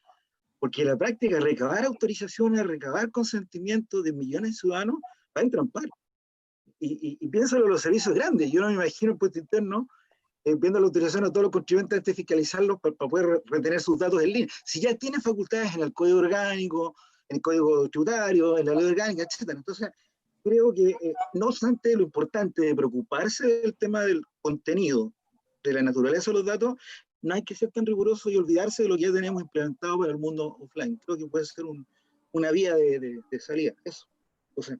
porque en la práctica recabar autorizaciones, recabar consentimientos de millones de ciudadanos va a entrampar. Y piénsalo en los servicios grandes, yo no me imagino el puesto interno viendo la autorización a todos los contribuyentes antes de fiscalizarlos para poder retener sus datos en línea. Si ya tienen facultades en el código orgánico, en el código tributario, en la ley orgánica, etc. Entonces, creo que, no obstante lo importante de preocuparse del tema del contenido, de la naturaleza de los datos, no hay que ser tan riguroso y olvidarse de lo que ya tenemos implementado para el mundo offline. Creo que puede ser una vía de salida. Eso. Entonces,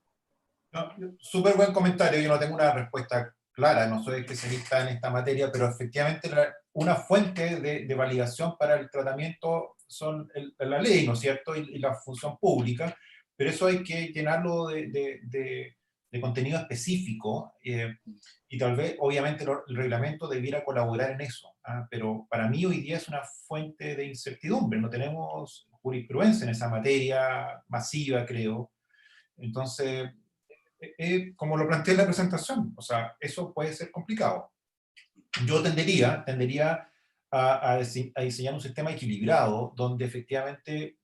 No, súper buen comentario. Yo no tengo una respuesta clara, no soy especialista en esta materia, pero efectivamente una fuente de validación para el tratamiento son la ley, ¿no es cierto? Y la función pública, pero eso hay que llenarlo de contenido específico, y tal vez, obviamente, el reglamento debiera colaborar en eso, pero para mí hoy día es una fuente de incertidumbre, no tenemos jurisprudencia en esa materia masiva, creo. Entonces, como lo planteé en la presentación, o sea, eso puede ser complicado. Yo tendería a diseñar un sistema equilibrado donde efectivamente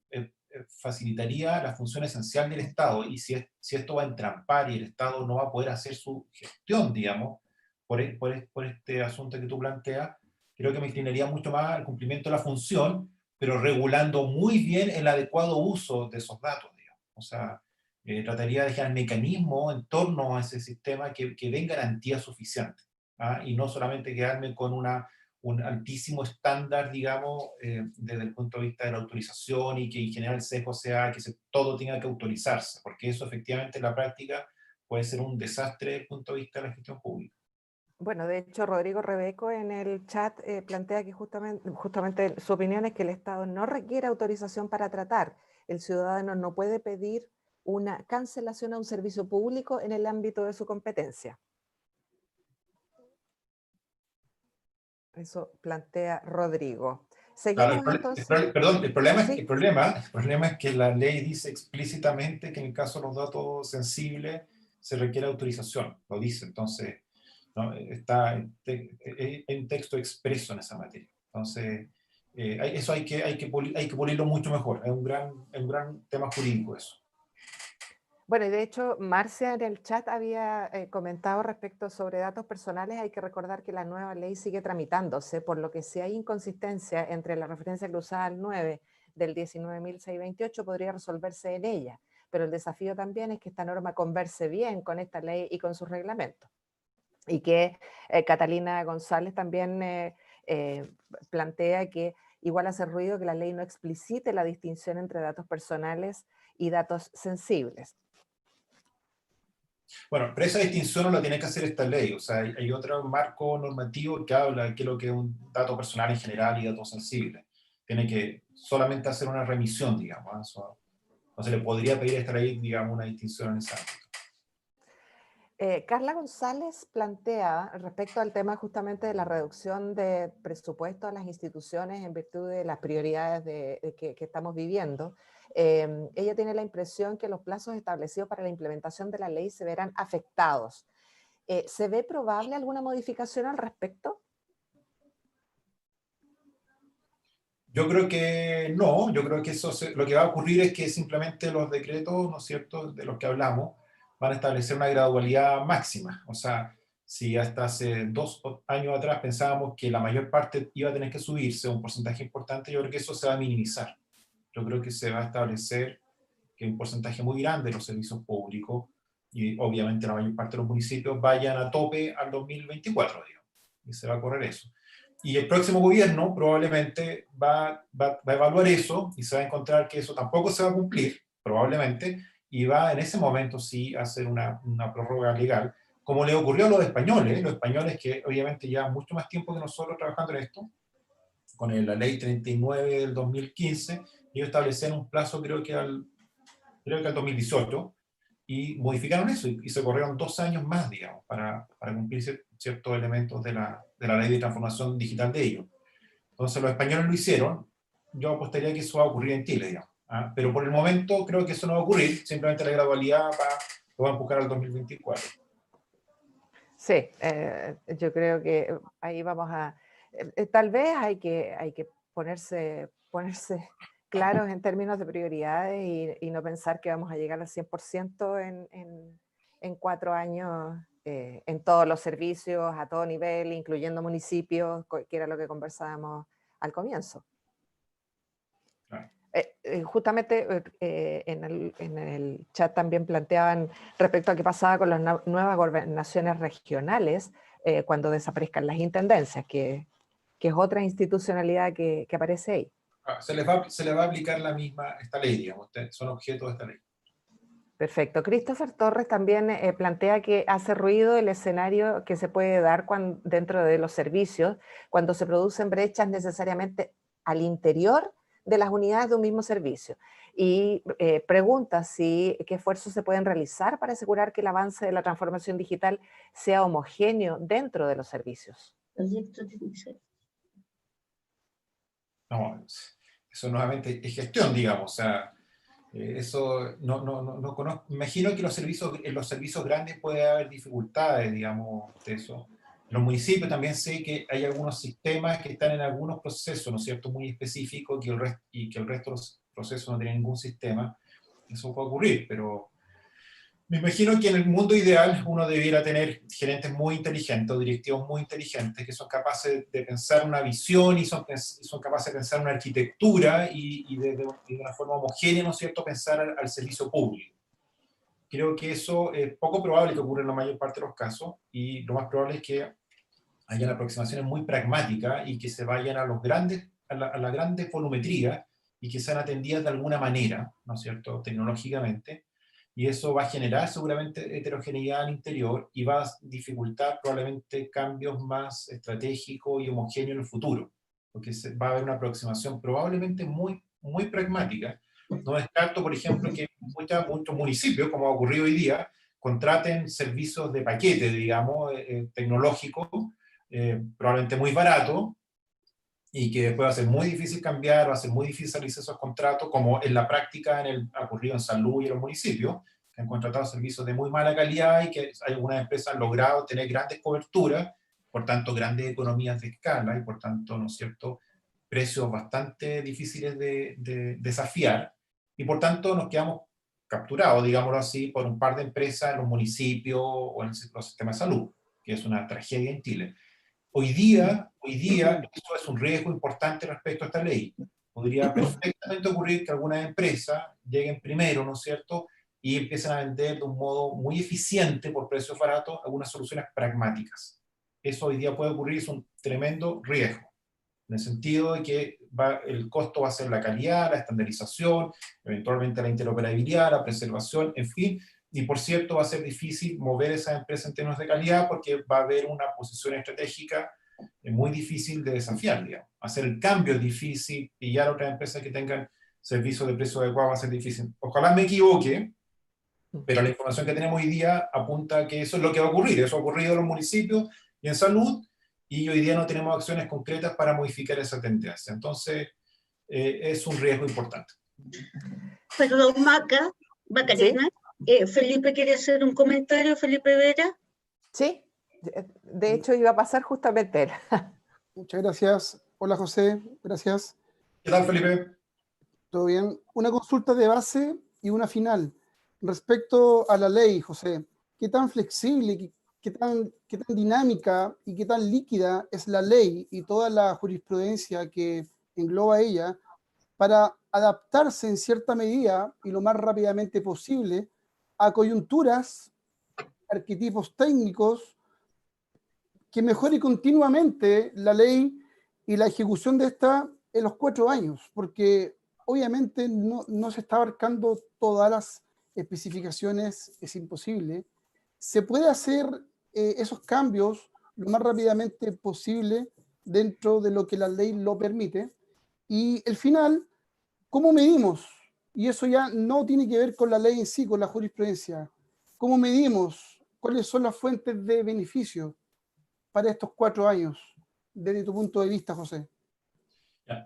facilitaría la función esencial del Estado, y si esto va a entrampar y el Estado no va a poder hacer su gestión, digamos, por este asunto que tú planteas, creo que me inclinaría mucho más al cumplimiento de la función, pero regulando muy bien el adecuado uso de esos datos, digamos. O sea, trataría de dejar mecanismos en torno a ese sistema que den garantía suficiente, y no solamente quedarme con un altísimo estándar, digamos, desde el punto de vista de la autorización, y que en general el sesgo sea que todo tenga que autorizarse, porque eso efectivamente en la práctica puede ser un desastre desde el punto de vista de la gestión pública. Bueno, de hecho, Rodrigo Rebeco en el chat plantea que justamente su opinión es que el Estado no requiere autorización para tratar. El ciudadano no puede pedir una cancelación a un servicio público en el ámbito de su competencia. Eso plantea Rodrigo. Seguimos el entonces. perdón, el problema, Sí. el problema es que la ley dice explícitamente que en el caso de los datos sensibles se requiere autorización, lo dice, entonces ¿no? Está en texto expreso en esa materia. Entonces, eso hay que pulirlo mucho mejor, es un gran tema jurídico eso. Bueno, y de hecho, Marcia en el chat había comentado respecto sobre datos personales. Hay que recordar que la nueva ley sigue tramitándose, por lo que si hay inconsistencia entre la referencia cruzada al 9 del 19.628, podría resolverse en ella. Pero el desafío también es que esta norma converse bien con esta ley y con sus reglamentos. Y que Catalina González también plantea que igual hace ruido que la ley no explicite la distinción entre datos personales y datos sensibles. Bueno, pero esa distinción no la tiene que hacer esta ley, o sea, hay otro marco normativo que habla de qué es lo que es un dato personal en general y datos sensibles. Tiene que solamente hacer una remisión, digamos, ¿eh? Eso, no se le podría pedir a esta ley, digamos, una distinción en ese ámbito. Carla González plantea respecto al tema justamente de la reducción de presupuesto a las instituciones en virtud de las prioridades que estamos viviendo. Ella tiene la impresión que los plazos establecidos para la implementación de la ley se verán afectados. ¿Se ve probable alguna modificación al respecto? Yo creo que no, yo creo que lo que va a ocurrir es que simplemente los decretos, ¿no es cierto?, de los que hablamos, van a establecer una gradualidad máxima. O sea, si hasta hace 2 años atrás pensábamos que la mayor parte iba a tener que subirse, un porcentaje importante, yo creo que eso se va a minimizar. Yo creo que se va a establecer que un porcentaje muy grande de los servicios públicos, y obviamente la mayor parte de los municipios, vayan a tope al 2024, digamos, y se va a correr eso. Y el próximo gobierno probablemente va a evaluar eso y se va a encontrar que eso tampoco se va a cumplir, probablemente, y va en ese momento sí a hacer una prórroga legal, como le ocurrió a los españoles que obviamente llevan mucho más tiempo que nosotros trabajando en esto, con la ley 39 del 2015, ellos establecieron un plazo creo que al 2018, y modificaron eso y se corrieron 2 años más, digamos, para cumplir ciertos elementos de la ley de transformación digital de ellos. Entonces los españoles lo hicieron, yo apostaría que eso va a ocurrir en Chile, digamos, ¿ah? Pero por el momento creo que eso no va a ocurrir, simplemente la gradualidad lo va a empujar al 2024. Sí, yo creo que ahí vamos a... tal vez hay que ponerse claros en términos de prioridades y no pensar que vamos a llegar al 100% en 4 años en todos los servicios, a todo nivel, incluyendo municipios, que era lo que conversábamos al comienzo. Claro. Justamente en el chat también planteaban respecto a qué pasaba con las nuevas gobernaciones regionales cuando desaparezcan las intendencias, que es otra institucionalidad que aparece ahí. Se les va a aplicar esta ley, digamos, son objetos de esta ley. Perfecto. Christopher Torres también plantea que hace ruido el escenario que se puede dar dentro de los servicios cuando se producen brechas necesariamente al interior de las unidades de un mismo servicio. Y pregunta qué esfuerzos se pueden realizar para asegurar que el avance de la transformación digital sea homogéneo dentro de los servicios. No, eso nuevamente es gestión, digamos, o sea, eso no conozco. Imagino que en los servicios grandes puede haber dificultades, digamos, de eso. En los municipios también sé que hay algunos sistemas que están en algunos procesos, ¿no es cierto?, muy específicos y que el resto de los procesos no tienen ningún sistema. Eso puede ocurrir, pero me imagino que en el mundo ideal uno debiera tener gerentes muy inteligentes, directivos muy inteligentes, que son capaces de pensar una visión y son capaces de pensar una arquitectura y de una forma homogénea, ¿no es cierto?, pensar al servicio público. Creo que eso es poco probable que ocurra en la mayor parte de los casos, y lo más probable es que hayan aproximaciones muy pragmáticas y que se vayan a la grande volumetría y que sean atendidas de alguna manera, ¿no es cierto?, tecnológicamente. Y eso va a generar seguramente heterogeneidad al interior y va a dificultar probablemente cambios más estratégicos y homogéneos en el futuro, porque va a haber una aproximación probablemente muy, muy pragmática. No descarto, por ejemplo, que muchos municipios, como ha ocurrido hoy día, contraten servicios de paquete, digamos, tecnológicos, probablemente muy baratos, y que después va a ser muy difícil cambiar, va a ser muy difícil salirse esos contratos, como en la práctica ha ocurrido en salud y en los municipios, que han contratado servicios de muy mala calidad y que algunas empresas han logrado tener grandes coberturas, por tanto grandes economías de escala y por tanto, ¿no es cierto?, precios bastante difíciles de desafiar, y por tanto nos quedamos capturados, digámoslo así, por un par de empresas en los municipios o en los sistemas de salud, que es una tragedia en Chile. Hoy día, esto es un riesgo importante respecto a esta ley. Podría perfectamente ocurrir que algunas empresas lleguen primero, ¿no es cierto?, y empiecen a vender de un modo muy eficiente, por precios baratos, algunas soluciones pragmáticas. Eso hoy día puede ocurrir, es un tremendo riesgo, en el sentido de que el costo va a ser la calidad, la estandarización, eventualmente la interoperabilidad, la preservación, en fin. Y por cierto, va a ser difícil mover esa empresa en términos de calidad porque va a haber una posición estratégica muy difícil de desafiar, digamos. Hacer el cambio es difícil, pillar a otras empresas que tengan servicios de precio adecuado va a ser difícil. Ojalá me equivoque, pero la información que tenemos hoy día apunta a que eso es lo que va a ocurrir. Eso ha ocurrido en los municipios y en salud, y hoy día no tenemos acciones concretas para modificar esa tendencia. Entonces, es un riesgo importante. Perdón, Macarena. Felipe quiere hacer un comentario, Felipe Vera. Sí, de hecho iba a pasar justamente él. Muchas gracias. Hola José, gracias. ¿Qué tal, Felipe? ¿Todo bien? Una consulta de base y una final. Respecto a la ley, José, ¿qué tan flexible, qué tan dinámica y qué tan líquida es la ley y toda la jurisprudencia que engloba ella para adaptarse en cierta medida y lo más rápidamente posible a coyunturas, arquetipos técnicos, que mejore continuamente la ley y la ejecución de esta en los 4 años? Porque obviamente no se está abarcando todas las especificaciones, es imposible. Se puede hacer esos cambios lo más rápidamente posible dentro de lo que la ley lo permite. Y el final, ¿cómo medimos? Y eso ya no tiene que ver con la ley en sí, con la jurisprudencia. ¿Cómo medimos? ¿Cuáles son las fuentes de beneficio para estos 4 años, desde tu punto de vista, José?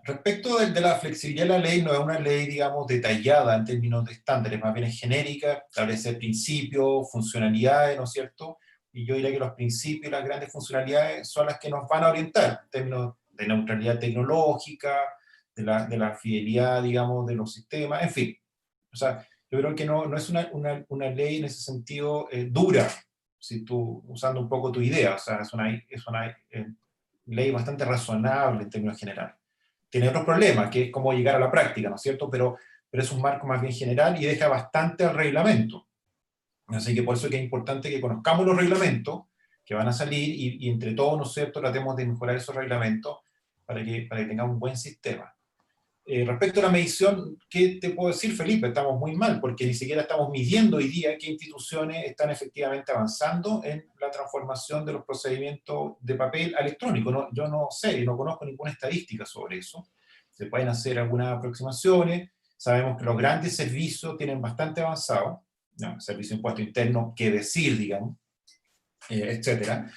Respecto de la flexibilidad de la ley, no es una ley, digamos, detallada en términos de estándares, más bien es genérica, establece principios, funcionalidades, ¿no es cierto? Y yo diría que los principios y las grandes funcionalidades son las que nos van a orientar en términos de neutralidad tecnológica, de la fidelidad, digamos, de los sistemas, en fin. O sea, yo creo que no es una ley en ese sentido dura, si tú, usando un poco tu idea, o sea, es una ley bastante razonable en términos generales. Tiene otros problemas, que es cómo llegar a la práctica, ¿no es cierto? Pero es un marco más bien general y deja bastante al reglamento. Así que por eso es que es importante que conozcamos los reglamentos que van a salir y entre todos, ¿no es cierto?, tratemos de mejorar esos reglamentos para que tengamos un buen sistema. Respecto a la medición, ¿qué te puedo decir, Felipe? Estamos muy mal, porque ni siquiera estamos midiendo hoy día qué instituciones están efectivamente avanzando en la transformación de los procedimientos de papel a electrónico. No, yo no sé, no conozco ninguna estadística sobre eso. Se pueden hacer algunas aproximaciones. Sabemos que los grandes servicios tienen bastante avanzado, ¿no? Servicio de impuesto interno, qué decir, digamos, etcétera.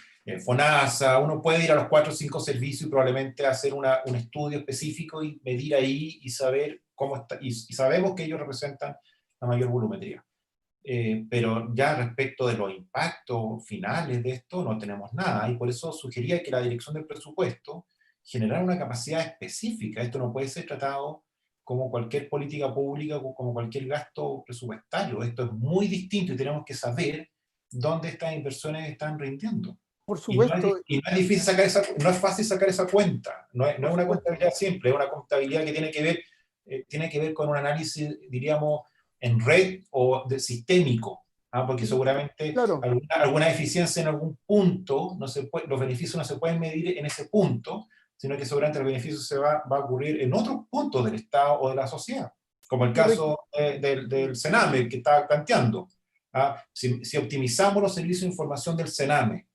FONASA, uno puede ir a los 4 o 5 servicios y probablemente hacer un estudio específico y medir ahí y saber cómo está, y sabemos que ellos representan la mayor volumetría. Pero ya respecto de los impactos finales de esto no tenemos nada, y por eso sugería que la dirección del presupuesto generara una capacidad específica. Esto no puede ser tratado como cualquier política pública o como cualquier gasto presupuestario. Esto es muy distinto y tenemos que saber dónde estas inversiones están rindiendo. Por supuesto. Y no es difícil sacar no es fácil sacar esa cuenta. No es una contabilidad simple, es una contabilidad que tiene que ver con un análisis, diríamos, en red o sistémico, porque seguramente claro, alguna eficiencia en algún punto, los beneficios no se pueden medir en ese punto, sino que seguramente el beneficio va a ocurrir en otros puntos del Estado o de la sociedad, como el caso del Sename que estaba planteando. Si optimizamos los servicios de información del Sename,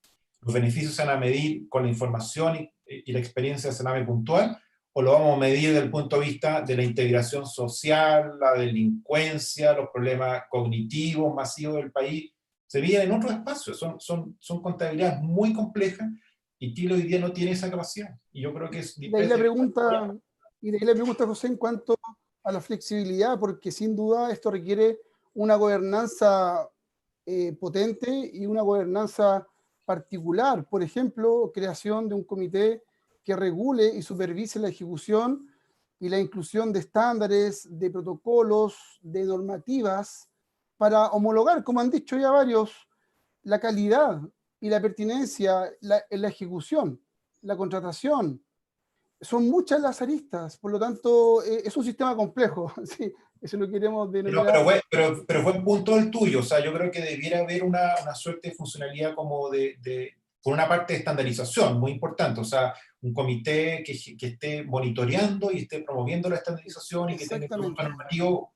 los beneficios se van a medir con la información y la experiencia del Sename puntual, o lo vamos a medir desde el punto de vista de la integración social, la delincuencia, los problemas cognitivos masivos del país. Se miden en otros espacios, son contabilidades muy complejas Y Chile hoy día no tiene esa capacidad. Y yo creo que es... De ahí la pregunta, José, en cuanto a la flexibilidad, porque sin duda esto requiere una gobernanza potente y una gobernanza particular. Por ejemplo, creación de un comité que regule y supervise la ejecución y la inclusión de estándares, de protocolos, de normativas, para homologar, como han dicho ya varios, la calidad y la pertinencia en la ejecución, la contratación. Son muchas las aristas, por lo tanto, es un sistema complejo, sí, eso lo queremos denominar. Pero fue un punto el tuyo, o sea, yo creo que debiera haber una suerte de funcionalidad como por una parte de estandarización, muy importante, o sea, un comité que esté monitoreando y esté promoviendo la estandarización y que tenga un normativo.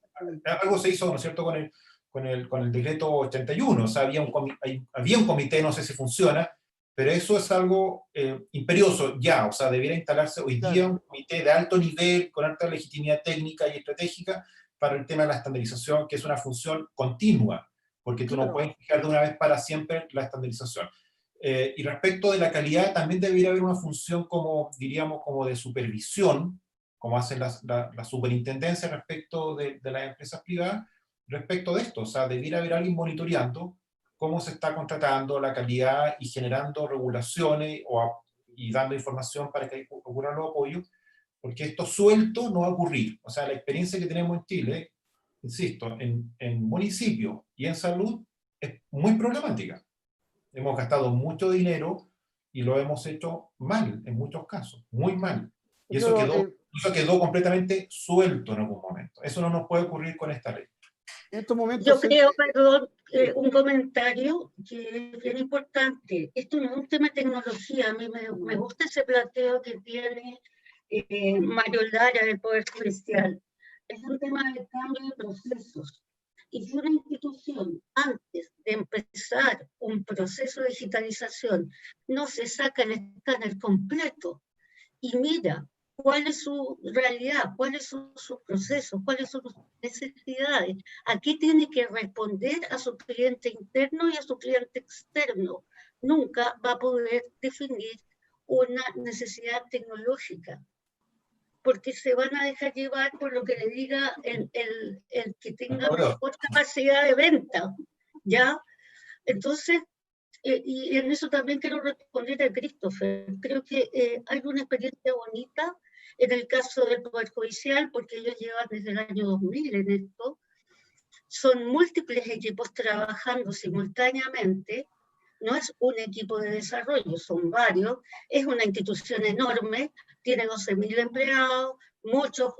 Algo se hizo, ¿no es cierto?, con el decreto 81, o sea, había un comité, no sé si funciona, pero eso es algo imperioso ya, o sea, debiera instalarse hoy día un comité de alto nivel, con alta legitimidad técnica y estratégica, para el tema de la estandarización, que es una función continua, porque tú no puedes fijar de una vez para siempre la estandarización. Y respecto de la calidad, también debería haber una función como, diríamos, como de supervisión, como hacen la superintendencia respecto de las empresas privadas, respecto de esto, o sea, debiera haber alguien monitoreando cómo se está contratando la calidad y generando regulaciones y dando información para que ocurran los apoyos, porque esto suelto no va a ocurrir. O sea, la experiencia que tenemos en Chile, insisto, en municipio y en salud es muy problemática. Hemos gastado mucho dinero y lo hemos hecho mal, en muchos casos, muy mal. Y eso quedó completamente suelto en algún momento. Eso no nos puede ocurrir con esta ley. En estos momentos yo creo, perdón, un comentario que es bien importante. Esto no es un tema de tecnología. A mí me gusta ese planteo que tiene Mario Lara del Poder Judicial. Es un tema de cambio de procesos. Y si una institución, antes de empezar un proceso de digitalización, no se saca el escáner completo y mira cuál es su realidad, cuáles son sus procesos, cuáles son sus necesidades, a qué tiene que responder a su cliente interno y a su cliente externo, nunca va a poder definir una necesidad tecnológica, porque se van a dejar llevar por lo que le diga el que tenga mejor capacidad de venta, ¿ya? Entonces, y en eso también quiero responder a Christopher. Creo que hay una experiencia bonita en el caso del Poder Judicial, porque ellos llevan desde el año 2000 en esto. Son múltiples equipos trabajando simultáneamente. No es un equipo de desarrollo, son varios. Es una institución enorme, tiene 12.000 empleados, muchos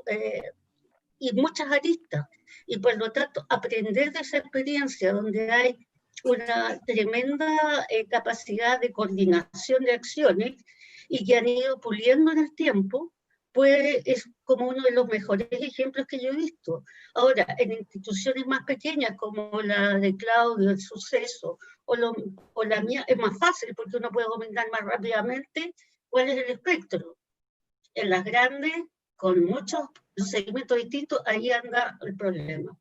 y muchas aristas. Y por lo tanto, aprender de esa experiencia donde hay una tremenda capacidad de coordinación de acciones y que han ido puliendo en el tiempo, pues es como uno de los mejores ejemplos que yo he visto. Ahora, en instituciones más pequeñas como la de Claudio, el Suceso, o la mía, es más fácil porque uno puede dominar más rápidamente cuál es el espectro. En las grandes, con muchos segmentos distintos, ahí anda el problema.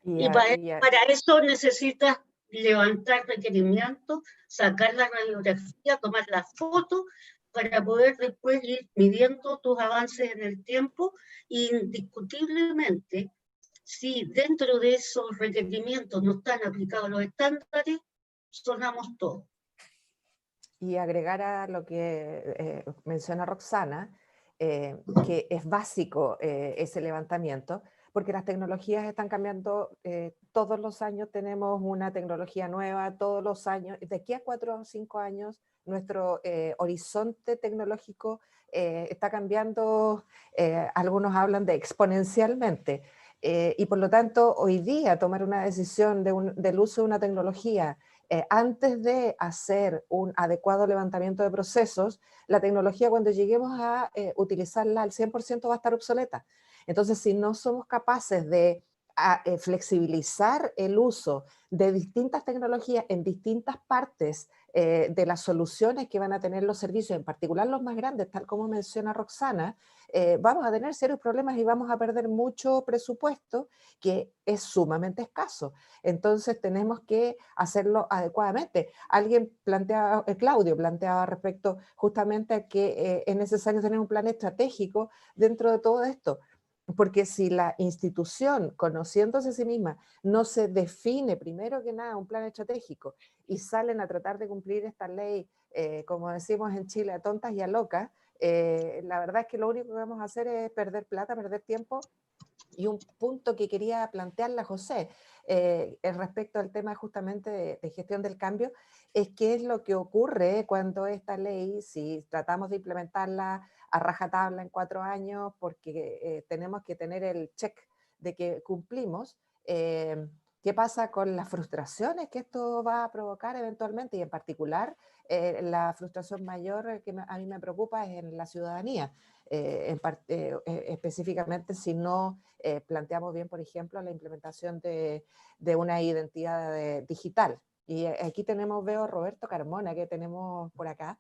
Y para eso necesitas levantar requerimientos, sacar la radiografía, tomar la foto, para poder después ir midiendo tus avances en el tiempo. Indiscutiblemente, si dentro de esos requerimientos no están aplicados los estándares, sonamos todos. Y agregar a lo que menciona Roxana, que es básico ese levantamiento, porque las tecnologías están cambiando todos los años, tenemos una tecnología nueva todos los años, de aquí a 4 o 5 años nuestro horizonte tecnológico está cambiando, algunos hablan de exponencialmente, y por lo tanto hoy día tomar una decisión del uso de una tecnología antes de hacer un adecuado levantamiento de procesos, la tecnología cuando lleguemos a utilizarla al 100% va a estar obsoleta. Entonces, si no somos capaces de flexibilizar el uso de distintas tecnologías en distintas partes de las soluciones que van a tener los servicios, en particular los más grandes, tal como menciona Roxana, vamos a tener serios problemas y vamos a perder mucho presupuesto que es sumamente escaso. Entonces tenemos que hacerlo adecuadamente. Alguien planteaba, Claudio planteaba respecto justamente a que es necesario tener un plan estratégico dentro de todo esto. Porque si la institución, conociéndose a sí misma, no se define primero que nada un plan estratégico y salen a tratar de cumplir esta ley, como decimos en Chile, a tontas y a locas, la verdad es que lo único que vamos a hacer es perder plata, perder tiempo. Y un punto que quería plantearle a José respecto al tema justamente de gestión del cambio, es qué es lo que ocurre cuando esta ley, si tratamos de implementarla a rajatabla en 4 años, porque tenemos que tener el check de que cumplimos, ¿qué pasa con las frustraciones que esto va a provocar eventualmente? Y en particular, la frustración mayor que a mí me preocupa es en la ciudadanía. Específicamente si no planteamos bien, por ejemplo, la implementación de una identidad digital. Y aquí tenemos, veo a Roberto Carmona, que tenemos por acá,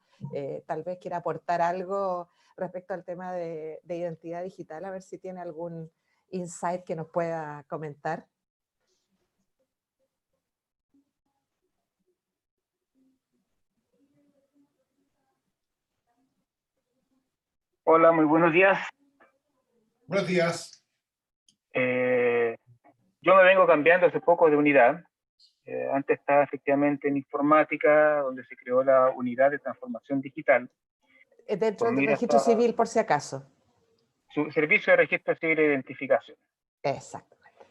tal vez quiera aportar algo respecto al tema de identidad digital, a ver si tiene algún insight que nos pueda comentar. Hola, muy buenos días. Buenos días. Yo me vengo cambiando hace poco de unidad. Antes estaba efectivamente en informática, donde se creó la unidad de transformación digital. Dentro del registro civil, por si acaso. Su servicio de registro civil e identificación. Exactamente.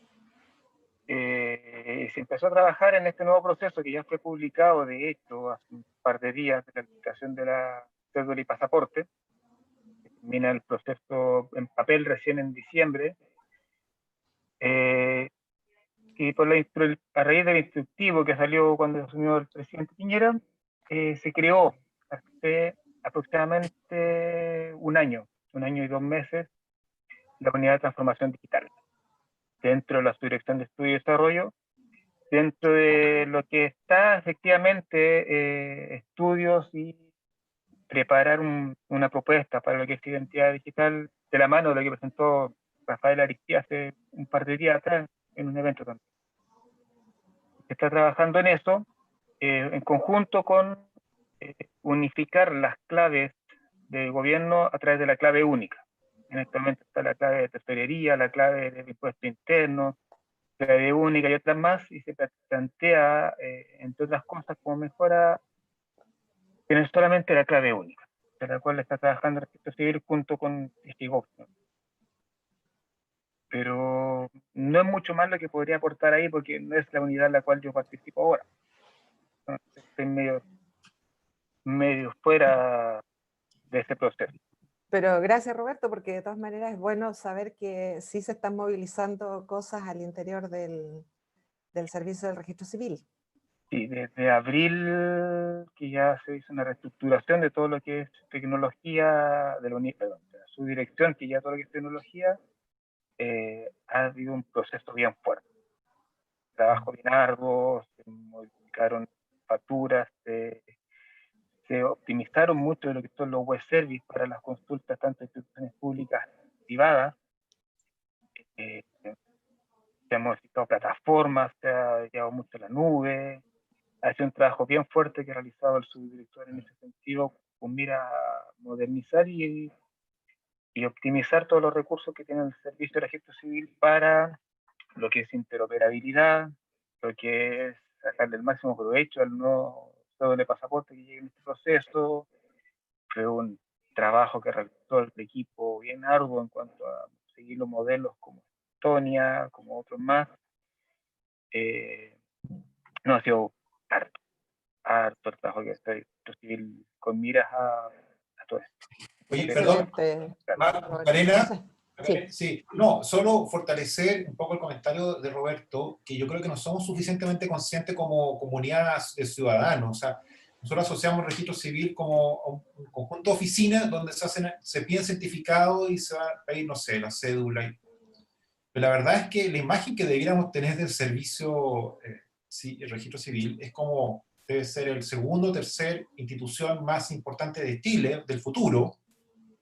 Se empezó a trabajar en este nuevo proceso que ya fue publicado, de hecho, hace un par de días, de la aplicación de la cédula y pasaporte. Termina el proceso en papel recién en diciembre. Y a raíz del instructivo que salió cuando asumió el presidente Piñera, se creó hace aproximadamente un año y 2 meses, la unidad de transformación digital, dentro de la subdirección de estudio y desarrollo, dentro de lo que está efectivamente estudios y preparar una propuesta para lo que es identidad digital, de la mano de lo que presentó Rafael Ariztía hace un par de días atrás en un evento también. Se está trabajando en eso, en conjunto con unificar las claves de gobierno a través de la clave única. En este momento está la clave de tesorería, la clave del impuesto interno, clave única y otras más, y se plantea, entre otras cosas, como mejora tener solamente la clave única, de la cual está trabajando el registro civil junto con DigiGov. Pero no es mucho más lo que podría aportar ahí, porque no es la unidad en la cual yo participo ahora. Entonces, estoy medio fuera de ese proceso. Pero gracias, Roberto, porque de todas maneras es bueno saber que sí se están movilizando cosas al interior del servicio del registro civil. Sí, desde abril que ya se hizo una reestructuración de todo lo que es tecnología, de la subdirección, que ya todo lo que es tecnología, ha habido un proceso bien fuerte. Trabajo bien arduo, se modificaron facturas, se optimizaron mucho de lo que son los web services para las consultas, tanto de instituciones públicas privadas. Se han modificado plataformas, se ha llevado mucho a la nube. Ha sido un trabajo bien fuerte que ha realizado el subdirector en ese sentido, con mira a modernizar y optimizar todos los recursos que tiene el servicio de registro civil para lo que es interoperabilidad, lo que es sacarle el máximo provecho al nuevo cédula de pasaporte que llegue en este proceso. Fue un trabajo que realizó el equipo bien arduo en cuanto a seguir los modelos como Estonia, como otros más. No ha sido harto el trabajo que está registro civil con miras a todo esto. Oye, perdón, Macarena. Sí. Sí, no, solo fortalecer un poco el comentario de Roberto, que yo creo que no somos suficientemente conscientes como comunidad de ciudadanos. O sea, nosotros asociamos el registro civil como un conjunto de oficinas donde se piden certificados y se va a pedir, no sé, la cédula. Pero la verdad es que la imagen que debiéramos tener del servicio, el registro civil, es como debe ser el segundo o tercer institución más importante de Chile, del futuro,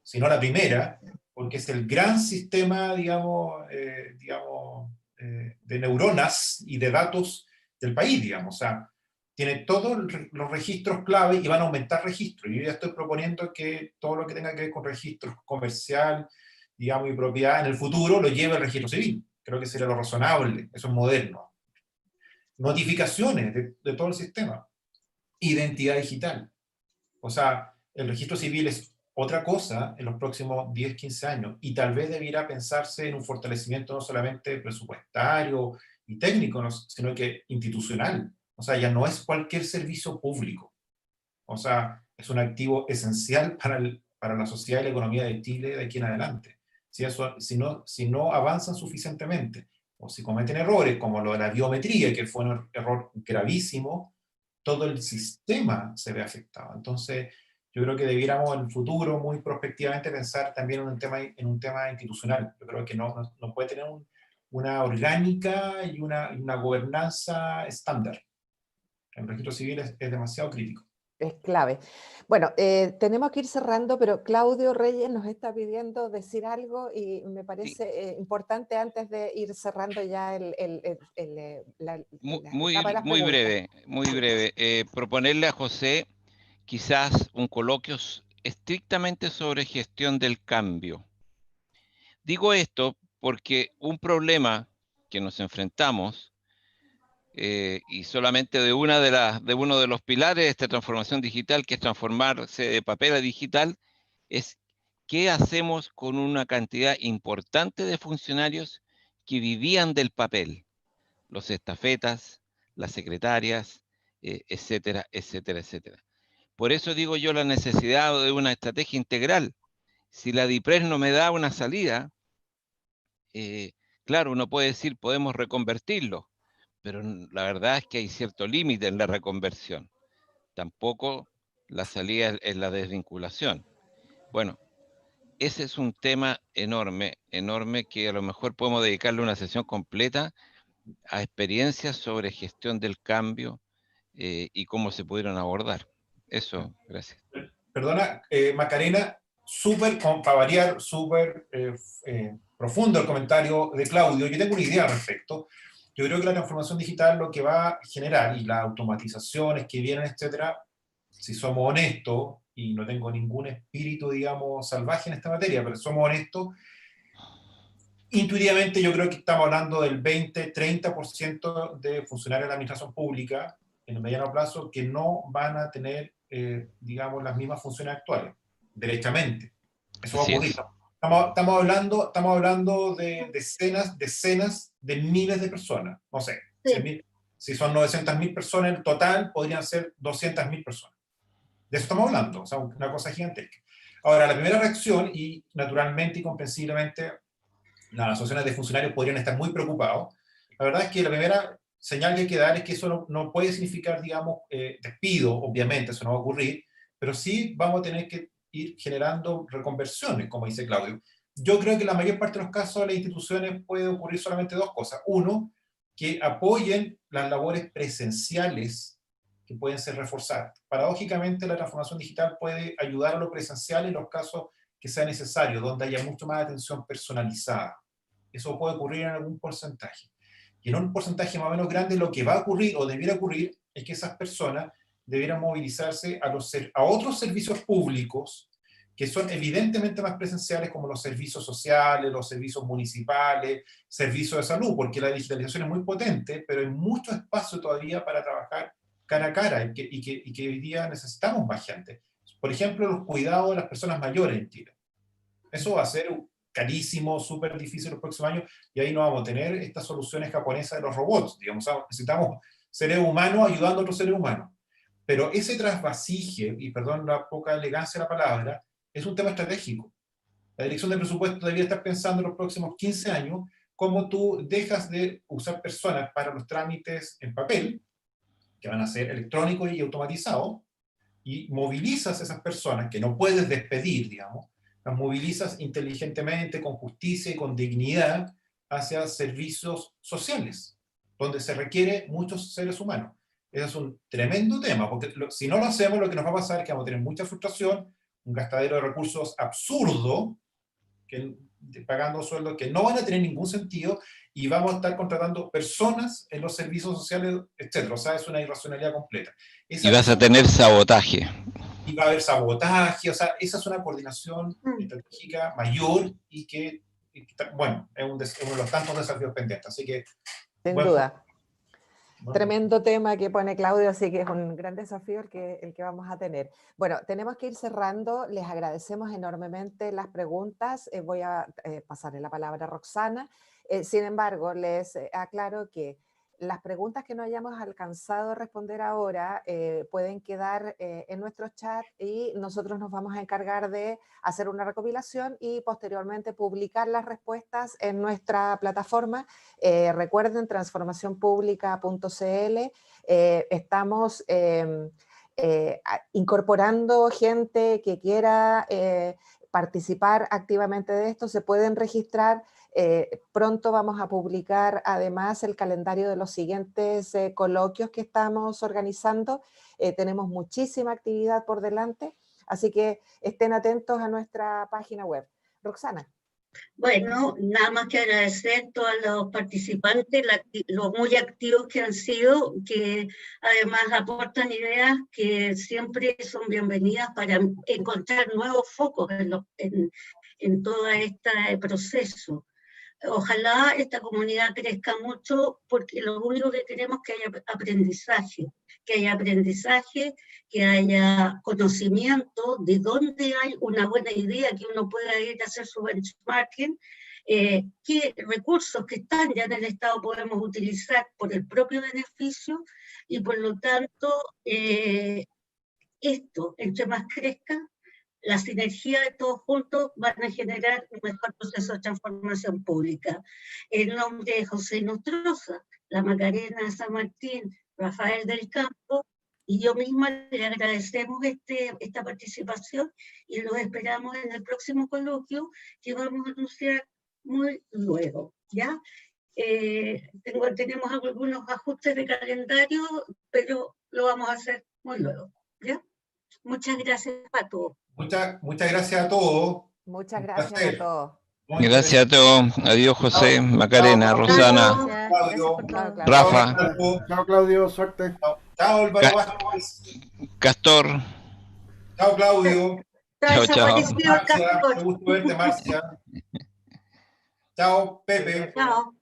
sino la primera, porque es el gran sistema, de neuronas y de datos del país, digamos. O sea, tiene todos los registros clave y van a aumentar registros. Yo ya estoy proponiendo que todo lo que tenga que ver con registros comercial, digamos, y propiedad en el futuro lo lleve el registro civil. Creo que sería lo razonable, eso es moderno. Notificaciones de todo el sistema. Identidad digital. O sea, el registro civil es otra cosa en los próximos 10, 15 años, y tal vez debiera pensarse en un fortalecimiento no solamente presupuestario y técnico, sino que institucional. O sea, ya no es cualquier servicio público. O sea, es un activo esencial para la sociedad y la economía de Chile de aquí en adelante. Si no avanzan suficientemente, o si cometen errores, como lo de la biometría, que fue un error gravísimo, todo el sistema se ve afectado. Entonces, yo creo que debiéramos en el futuro, muy prospectivamente, pensar también en un tema institucional. Yo creo que no puede tener una orgánica y una gobernanza estándar. El registro civil es demasiado crítico. Es clave. Bueno, tenemos que ir cerrando, pero Claudio Reyes nos está pidiendo decir algo y me parece importante antes de ir cerrando ya la etapa de las muy preguntas. breve. Proponerle a José quizás un coloquio estrictamente sobre gestión del cambio. Digo esto porque un problema que nos enfrentamos, y solamente de uno de los pilares de esta transformación digital, que es transformarse de papel a digital, es qué hacemos con una cantidad importante de funcionarios que vivían del papel, los estafetas, las secretarias, etcétera, etcétera, etcétera. Por eso digo yo la necesidad de una estrategia integral. Si la DIPRES no me da una salida, claro, uno puede decir, podemos reconvertirlo, pero la verdad es que hay cierto límite en la reconversión. Tampoco la salida es la desvinculación. Bueno, ese es un tema enorme, enorme, que a lo mejor podemos dedicarle una sesión completa a experiencias sobre gestión del cambio y cómo se pudieron abordar. Eso, gracias. Perdona, Macarena, para variar, súper profundo el comentario de Claudio. Yo tengo una idea al respecto. Yo creo que la transformación digital lo que va a generar, y las automatizaciones que vienen, etcétera, si somos honestos, y no tengo ningún espíritu, digamos, salvaje en esta materia, pero somos honestos, intuitivamente yo creo que estamos hablando del 20-30% de funcionarios de la administración pública en el mediano plazo que no van a tener, digamos, las mismas funciones actuales, derechamente. Eso va a ocurrir. Estamos hablando de decenas de miles de personas. No sé, Sí. si son 900.000 personas en total, podrían ser 200.000 personas. De eso estamos hablando, o sea, una cosa gigantesca. Ahora, la primera reacción, y naturalmente y comprensiblemente, las asociaciones de funcionarios podrían estar muy preocupados. La verdad es que la primera señal que hay que dar es que eso no puede significar, digamos, despido, obviamente, eso no va a ocurrir, pero sí vamos a tener que ir generando reconversiones, como dice Claudio. Yo creo que en la mayor parte de los casos de las instituciones puede ocurrir solamente dos cosas. Uno, que apoyen las labores presenciales que pueden ser reforzadas. Paradójicamente, la transformación digital puede ayudar a lo presencial en los casos que sea necesario, donde haya mucho más atención personalizada. Eso puede ocurrir en algún porcentaje. Y en un porcentaje más o menos grande, lo que va a ocurrir o debiera ocurrir es que esas personas debieran movilizarse a otros servicios públicos que son evidentemente más presenciales, como los servicios sociales, los servicios municipales, servicios de salud, porque la digitalización es muy potente, pero hay mucho espacio todavía para trabajar cara a cara y que hoy día necesitamos más gente. Por ejemplo, los cuidados de las personas mayores en Chile. Eso va a ser carísimo, súper difícil los próximos años, y ahí no vamos a tener estas soluciones japonesas de los robots. Digamos, necesitamos seres humanos ayudando a otros seres humanos. Pero ese trasvasije, y perdón la poca elegancia de la palabra, es un tema estratégico. La Dirección de Presupuesto debería estar pensando en los próximos 15 años cómo tú dejas de usar personas para los trámites en papel, que van a ser electrónicos y automatizados, y movilizas a esas personas que no puedes despedir, digamos, las movilizas inteligentemente, con justicia y con dignidad hacia servicios sociales, donde se requiere muchos seres humanos. Ese es un tremendo tema, porque si no lo hacemos, lo que nos va a pasar es que vamos a tener mucha frustración, un gastadero de recursos absurdo, pagando sueldos que no van a tener ningún sentido, y vamos a estar contratando personas en los servicios sociales, etc. O sea, es una irracionalidad completa. Y vas a tener sabotaje. Y va a haber sabotaje, o sea, esa es una coordinación estratégica mayor y que bueno, es uno de los tantos desafíos pendientes. Así que... Sin duda. Tremendo tema que pone Claudio, así que es un gran desafío el que vamos a tener. Bueno, tenemos que ir cerrando. Les agradecemos enormemente las preguntas. Voy a pasarle la palabra a Roxana. Sin embargo, les aclaro que las preguntas que no hayamos alcanzado a responder ahora pueden quedar en nuestro chat y nosotros nos vamos a encargar de hacer una recopilación y posteriormente publicar las respuestas en nuestra plataforma. Recuerden, transformacionpublica.cl. Estamos incorporando gente que quiera participar activamente de esto. Se pueden registrar. Pronto vamos a publicar además el calendario de los siguientes coloquios que estamos organizando. Tenemos muchísima actividad por delante, así que estén atentos a nuestra página web. Roxana. Bueno, nada más que agradecer a todos los participantes, los muy activos que han sido, que además aportan ideas que siempre son bienvenidas para encontrar nuevos focos en todo este proceso. Ojalá esta comunidad crezca mucho, porque lo único que queremos es que haya aprendizaje, que haya conocimiento de dónde hay una buena idea, que uno pueda ir a hacer su benchmarking, qué recursos que están ya en el Estado podemos utilizar por el propio beneficio, y por lo tanto, esto, entre más crezca, la sinergia de todos juntos van a generar un mejor proceso de transformación pública. En nombre de José Nostroza, la Macarena San Martín, Rafael del Campo y yo misma le agradecemos esta participación y los esperamos en el próximo coloquio que vamos a anunciar muy luego, ¿ya? Tenemos algunos ajustes de calendario, pero lo vamos a hacer muy luego, ¿ya? Muchas gracias a todos. Muchas gracias a todos. Muchas gracias a todos. Gracias a todos. Adiós, José, Macarena, Rosana, Claudio. Rafa. Chao, Claudio, suerte. Chao, Álvaro Vázquez. Castor. Chao, Claudio. Chao, chao. Marcia, qué gusto verte, Marcia. Chao, Pepe. Chao.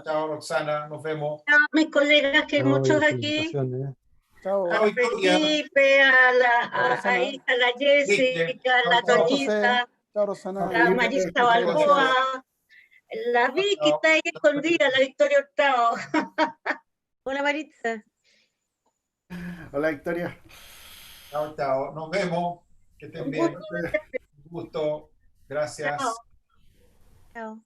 Chao, Roxana. Nos vemos. Chao, mis colegas, que hay muchos aquí. Chao. A Felipe, a la Jessica, a la Toñita, Chao, Rosana. a Marisa Balboa, la Vicky está ahí escondida, la Victoria Hurtado. Hola, Maritza. Hola, Victoria. Chao. Nos vemos. Que estén bien. Un gusto. Gracias. Chao.